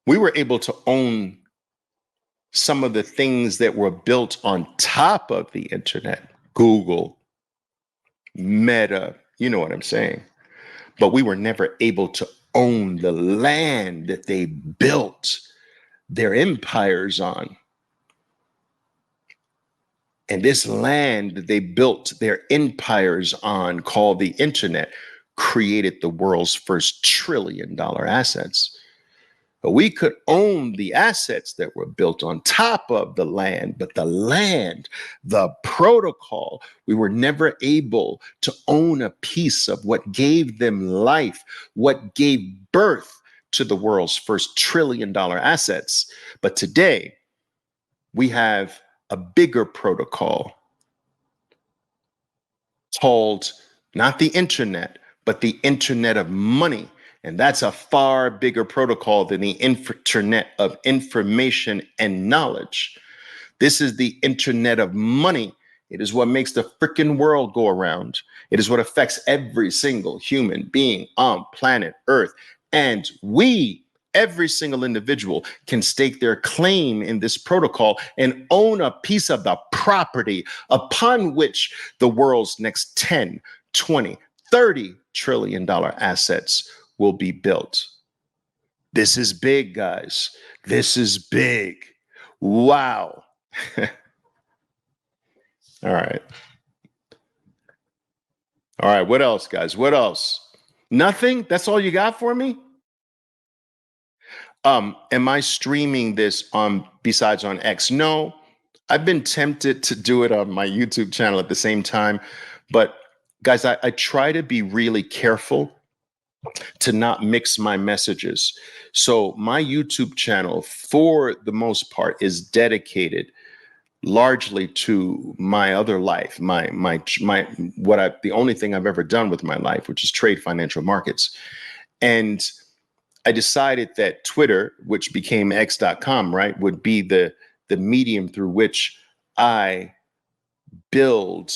Speaker 1: We were able to own some of the things that were built on top of the internet. Google, Meta, you know what I'm saying? But we were never able to own the land that they built their empires on. And this land that they built their empires on, called the internet, created the world's first $1 trillion assets. But we could own the assets that were built on top of the land, but the land, the protocol, we were never able to own a piece of what gave them life, what gave birth to the world's first $1 trillion assets. But today, we have a bigger protocol. called not the internet, but the internet of money. And that's a far bigger protocol than the internet of information and knowledge. This is the internet of money. It is what makes the freaking world go around. It is what affects every single human being on planet Earth. And we, every single individual, can stake their claim in this protocol and own a piece of the property upon which the world's next 10, 20, $30 trillion assets will be built. This is big, guys. This is big. Wow. All right. All right. What else, guys? What else? Nothing? That's all you got for me? Am I streaming this on besides on X? No. I've been tempted to do it on my YouTube channel at the same time. But guys, I try to be really careful to not mix my messages. So my YouTube channel, for the most part, is dedicated largely to my other life, the only thing I've ever done with my life, which is trade financial markets. And I decided that Twitter, which became X.com, right, would be the medium through which I build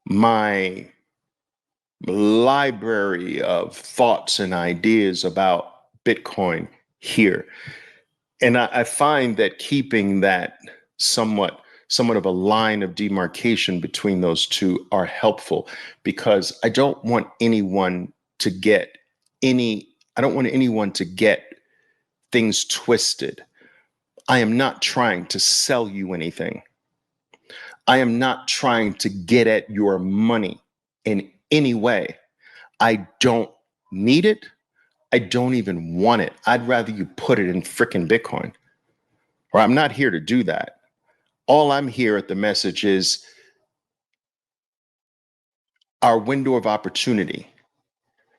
Speaker 1: my library of thoughts and ideas about Bitcoin here. And I find that keeping that somewhat of a line of demarcation between those two are helpful, because I don't want anyone to get things twisted. I am not trying to sell you anything. I am not trying to get at your money in any way. I don't need it. I don't even want it. I'd rather you put it in frickin' Bitcoin. Or I'm not here to do that. All I'm here at the message is our window of opportunity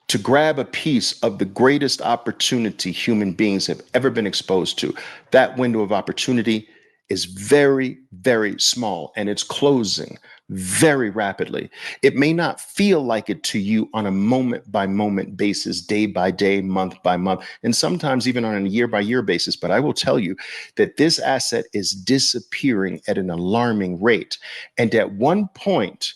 Speaker 1: to grab a piece of the greatest opportunity human beings have ever been exposed to. That window of opportunity is very, very small, and it's closing very rapidly. It may not feel like it to you on a moment by moment basis, day by day, month by month, and sometimes even on a year by year basis. But I will tell you that this asset is disappearing at an alarming rate. And at one point,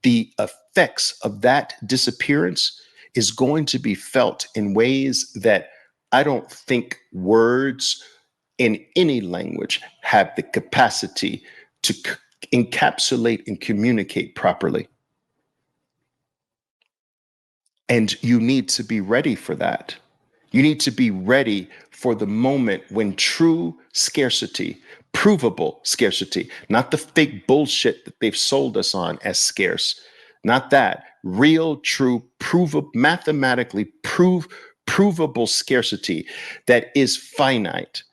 Speaker 1: the effects of that disappearance is going to be felt in ways that I don't think words in any language have the capacity to encapsulate and communicate properly. And you need to be ready for that. You need to be ready for the moment when true scarcity, provable scarcity, not the fake bullshit that they've sold us on as scarce, not that, real, true, mathematically provable scarcity that is finite.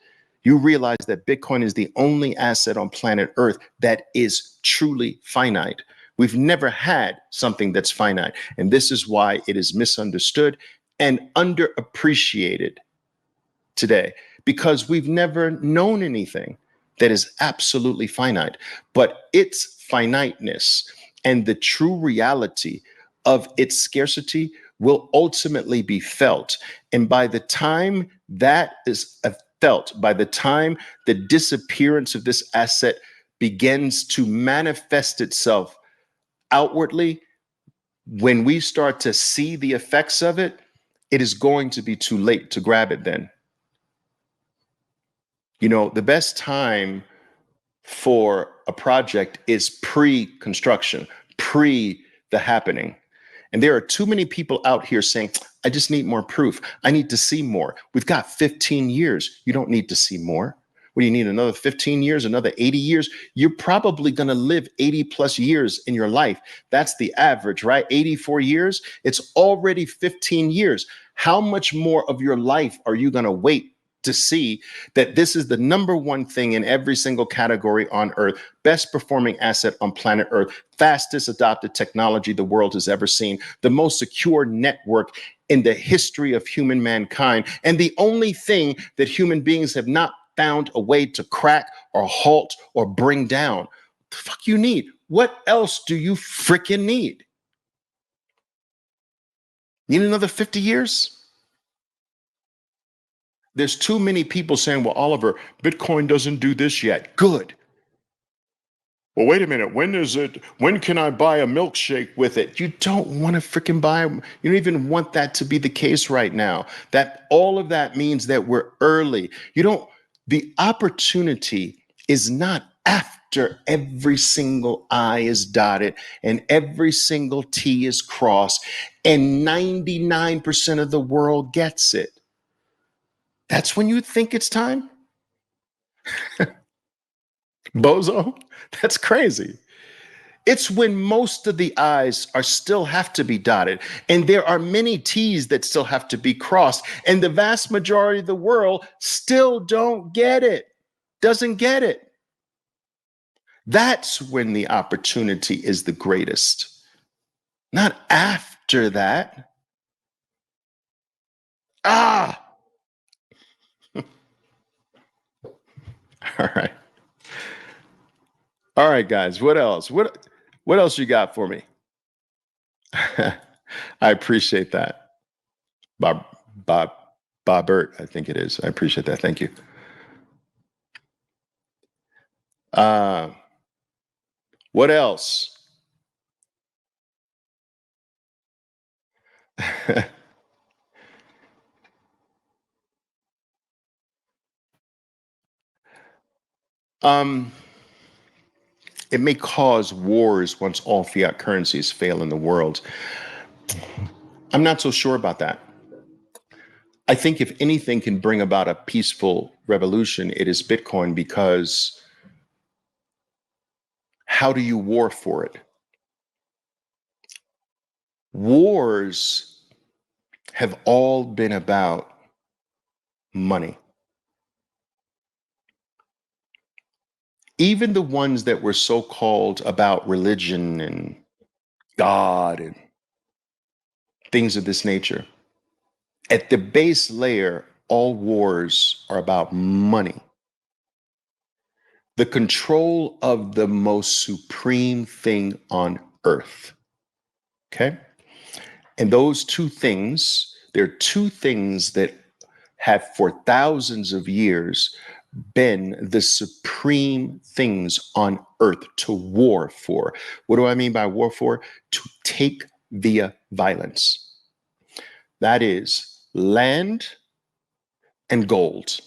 Speaker 1: You realize that Bitcoin is the only asset on planet Earth that is truly finite. We've never had something that's finite. And this is why it is misunderstood and underappreciated today, because we've never known anything that is absolutely finite. But its finiteness and the true reality of its scarcity will ultimately be felt. And by the time that is felt, by the time the disappearance of this asset begins to manifest itself outwardly, when we start to see the effects of it, it is going to be too late to grab it then. You know, the best time for a project is pre-construction, pre the happening. And there are too many people out here saying, I just need more proof. I need to see more. We've got 15 years. You don't need to see more. What do you need? Another 15 years, another 80 years? You're probably going to live 80 plus years in your life. That's the average, right? 84 years. It's already 15 years. How much more of your life are you going to wait to see that this is the number one thing in every single category on Earth, best performing asset on planet Earth, fastest adopted technology the world has ever seen, the most secure network in the history of human mankind, and the only thing that human beings have not found a way to crack or halt or bring down? the fuck you need? What else do you freaking need? Need another 50 years? There's too many people saying, well, Oliver, Bitcoin doesn't do this yet. Good. Well, wait a minute. When can I buy a milkshake with it? You don't want to freaking buy, you don't even want that to be the case right now. That all of that means that we're early. The opportunity is not after every single I is dotted and every single T is crossed and 99% of the world gets it. That's when you think it's time? Bozo? That's crazy. It's when most of the I's are still have to be dotted, and there are many T's that still have to be crossed, and the vast majority of the world still don't get it, doesn't get it. That's when the opportunity is the greatest, not after that. Ah, all right. All right, guys. What else? What else you got for me? I appreciate that. Bob, Bob, Bobbert, I think it is. I appreciate that. Thank you. Uh, what else? um, it may cause wars once all fiat currencies fail in the world. I'm not so sure about that. I think if anything can bring about a peaceful revolution, it is Bitcoin, because how do you war for it? Wars have all been about money. Even the ones that were so called about religion and God and things of this nature. At the base layer, all wars are about money. The control of the most supreme thing on earth. Okay? And those two things, there are two things that have for thousands of years been the supreme things on earth to war for. What do I mean by war for? To take via violence. That is land and gold.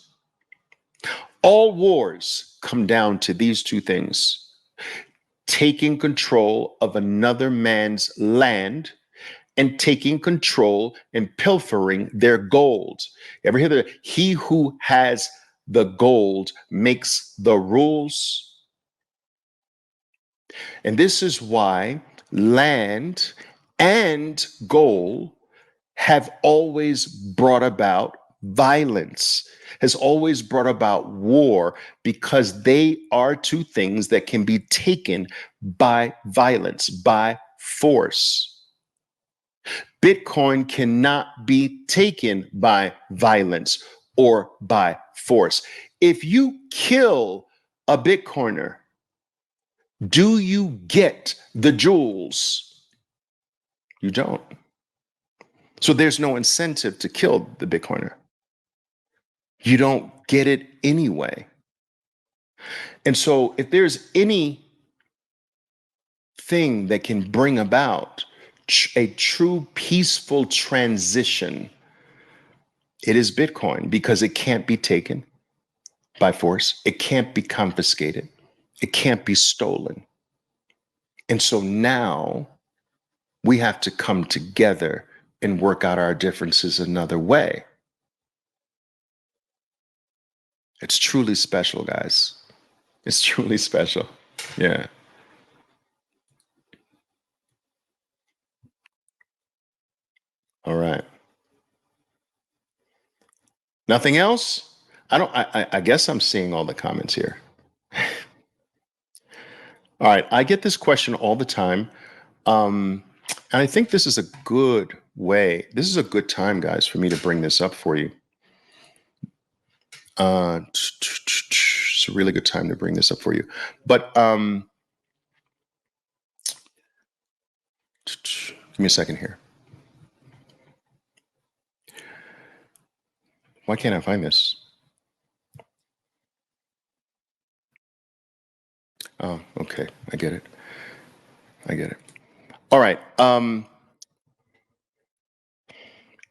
Speaker 1: All wars come down to these two things: taking control of another man's land and taking control and pilfering their gold. Ever hear that? He who has the gold makes the rules. And this is why land and gold have always brought about violence, has always brought about war, because they are two things that can be taken by violence, by force. Bitcoin cannot be taken by violence or by force. If you kill a Bitcoiner, do you get the jewels? You don't. So there's no incentive to kill the Bitcoiner. You don't get it anyway. And so if there's any thing that can bring about a true peaceful transition, it is Bitcoin, because it can't be taken by force. It can't be confiscated. It can't be stolen. And so now we have to come together and work out our differences another way. It's truly special, guys. It's truly special. Yeah. All right. Nothing else? I guess I'm seeing all the comments here. All right. I get this question all the time. And I think this is a good way. This is a good time, guys, for me to bring this up for you. It's a really good time to bring this up for you. But Give me a second here. Why can't I find this? Oh, okay. I get it. I get it. All right.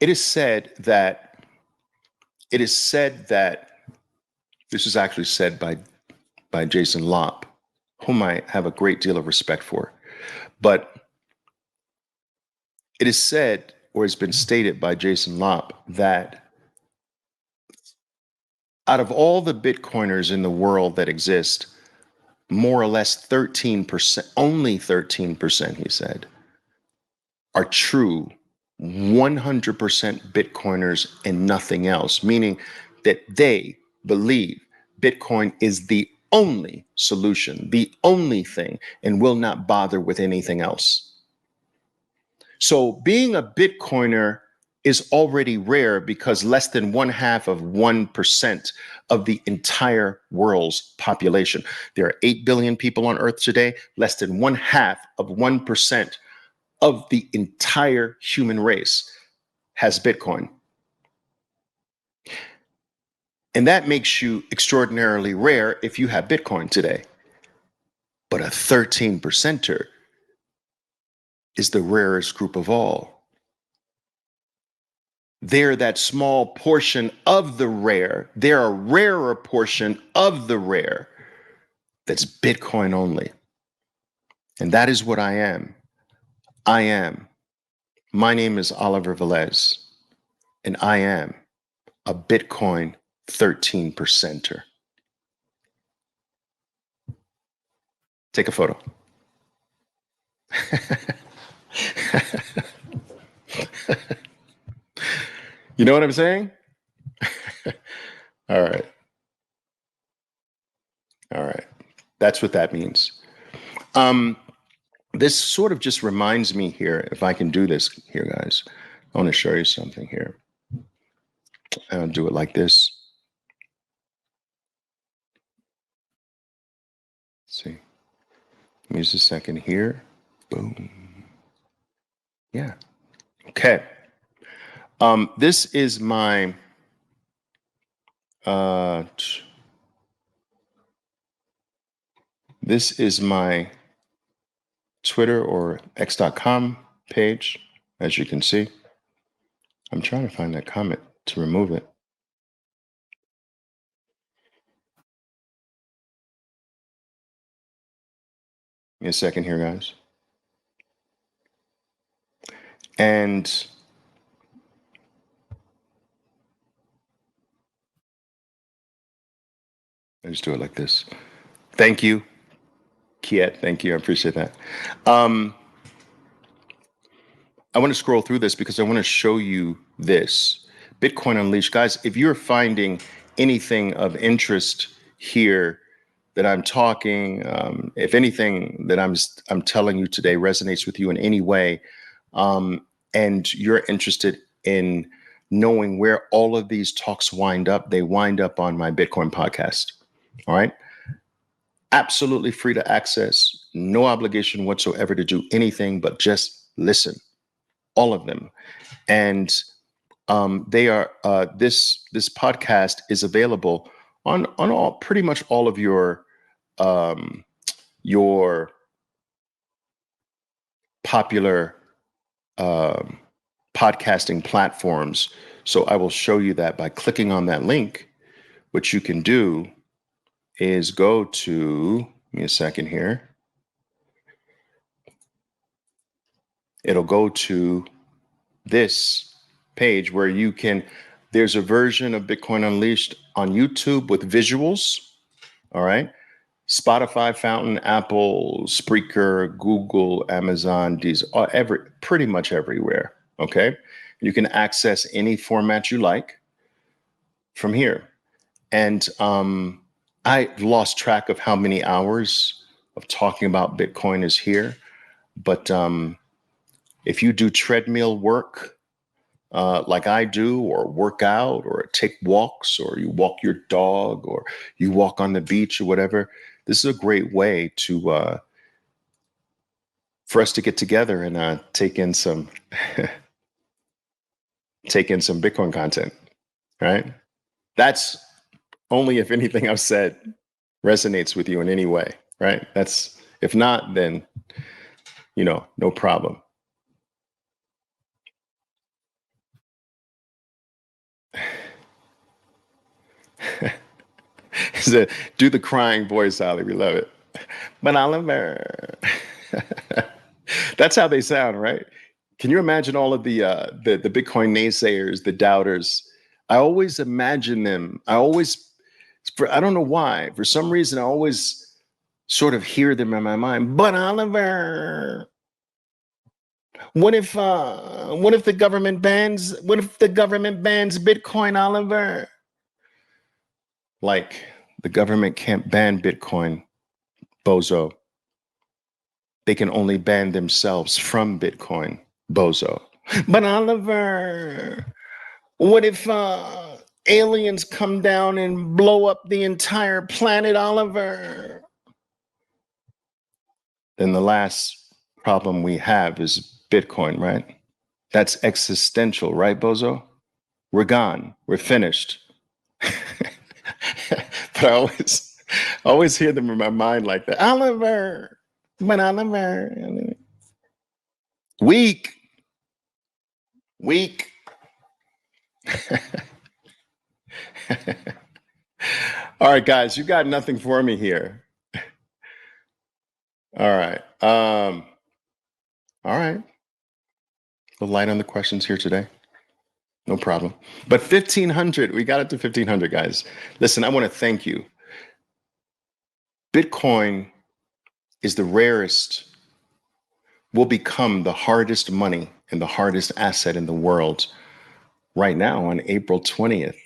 Speaker 1: It is said that this is actually said by Jason Lopp, whom I have a great deal of respect for. But it is said, or has been stated by Jason Lopp, that out of all the Bitcoiners in the world that exist, more or less 13%, only 13%, he said, are true 100% Bitcoiners and nothing else, meaning that they believe Bitcoin is the only solution, the only thing, and will not bother with anything else. So being a Bitcoiner is already rare because less than 0.5% of the entire world's population. There are 8 billion people on Earth today. Less than 0.5% of the entire human race has Bitcoin. And that makes you extraordinarily rare if you have Bitcoin today. But a 13%er is the rarest group of all. They're that small portion of the rare. They're a rarer portion of the rare that's Bitcoin only. And that is what I am. I am. My name is Oliver Velez, and I am a Bitcoin 13%er. Take a photo. You know what I'm saying? All right. All right. That's what that means. This sort of just reminds me here, if I can do this here, guys, I want to show you something here. I'll do it like this. Let's see. Give me just a second here. Boom. Yeah. Okay. This is my Twitter or x.com page, as you can see. I'm trying to find that comment to remove it. Give me a second here, guys. And I just do it like this. Thank you, Kiet. Thank you. I appreciate that. I want to scroll through this because I want to show you this. Bitcoin Unleashed. Guys, if you're finding anything of interest here that I'm talking, if anything that I'm telling you today resonates with you in any way, and you're interested in knowing where all of these talks wind up, they wind up on my Bitcoin podcast. All right. Absolutely free to access, no obligation whatsoever to do anything but just listen. All of them. And they are this podcast is available on all pretty much all of your popular podcasting platforms. So I will show you that by clicking on that link. What you can do is go to, give me a second here. It'll go to this page where you can, there's a version of Bitcoin Unleashed on YouTube with visuals. All right. Spotify, Fountain, Apple, Spreaker, Google, Amazon, these are pretty much everywhere. Okay. You can access any format you like from here. And I lost track of how many hours of talking about Bitcoin is here. But if you do treadmill work, like I do, or work out, or take walks, or you walk your dog, or you walk on the beach, or whatever, this is a great way to for us to get together and take in some Bitcoin content, right? That's only if anything I've said resonates with you in any way, right? That's if not, then no problem. Do the crying voice, Ollie. We love it. But Oliver, that's how they sound, right? Can you imagine all of the Bitcoin naysayers, the doubters? I always imagine them. I don't know why. For some reason, I always sort of hear them in my mind. But Oliver, what if the government bans Bitcoin, Oliver? Like the government can't ban Bitcoin, bozo. They can only ban themselves from Bitcoin, bozo. But Oliver, what if aliens come down and blow up the entire planet, Oliver? Then the last problem we have is Bitcoin, right? That's existential, right, bozo? We're gone. We're finished. But I always hear them in my mind like that. Oliver, but Oliver, weak. All right, guys, you got nothing for me here. All right. All right. The light on the questions here today. No problem. But 1,500, we got it to 1,500, guys. Listen, I want to thank you. Bitcoin is the rarest, will become the hardest money and the hardest asset in the world right now on April 20th.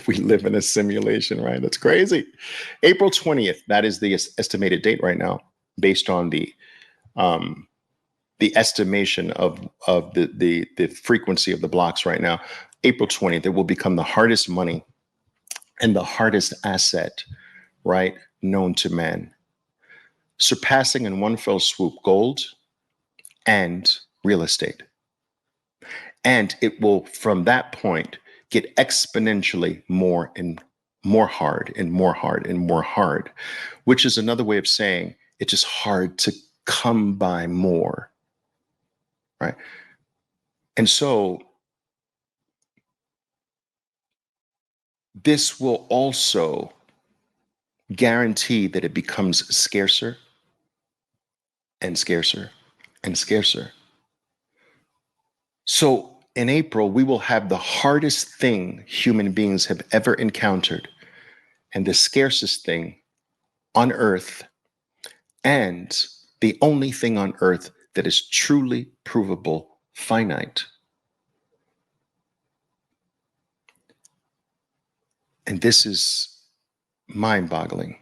Speaker 1: We live in a simulation, right? That's crazy. April 20th, that is the estimated date right now, based on the estimation of the frequency of the blocks right now. April 20th, it will become the hardest money and the hardest asset, right, known to man, surpassing in one fell swoop gold and real estate. And it will, from that point, get exponentially more and more hard and more hard and more hard, which is another way of saying it's just hard to come by more, right? And so this will also guarantee that it becomes scarcer and scarcer and scarcer. So in April, we will have the hardest thing human beings have ever encountered and the scarcest thing on earth, and the only thing on earth that is truly provable finite. And this is mind-boggling.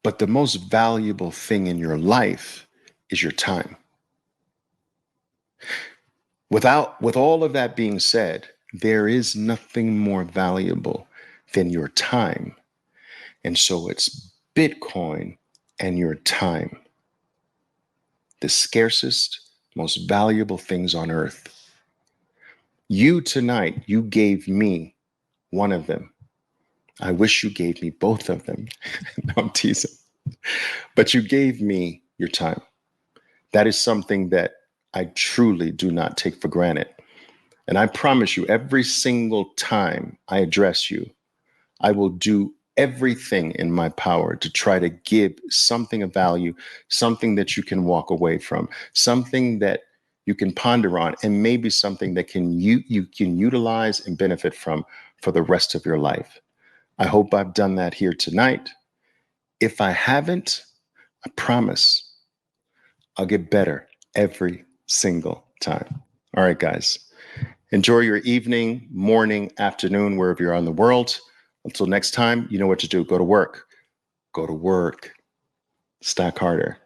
Speaker 1: But the most valuable thing in your life is your time. With all of that being said, there is nothing more valuable than your time. And so it's Bitcoin and your time, the scarcest, most valuable things on earth. You tonight, you gave me one of them. I wish you gave me both of them. No, I'm teasing. But you gave me your time. That is something that I truly do not take for granted. And I promise you, every single time I address you, I will do everything in my power to try to give something of value, something that you can walk away from, something that you can ponder on, and maybe something that you can utilize and benefit from for the rest of your life. I hope I've done that here tonight. If I haven't, I promise I'll get better every single time. All right, guys. Enjoy your evening, morning, afternoon, wherever you're on the world. Until next time, you know what to do. Go to work. Go to work. Stack harder.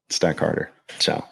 Speaker 1: Stack harder. Ciao.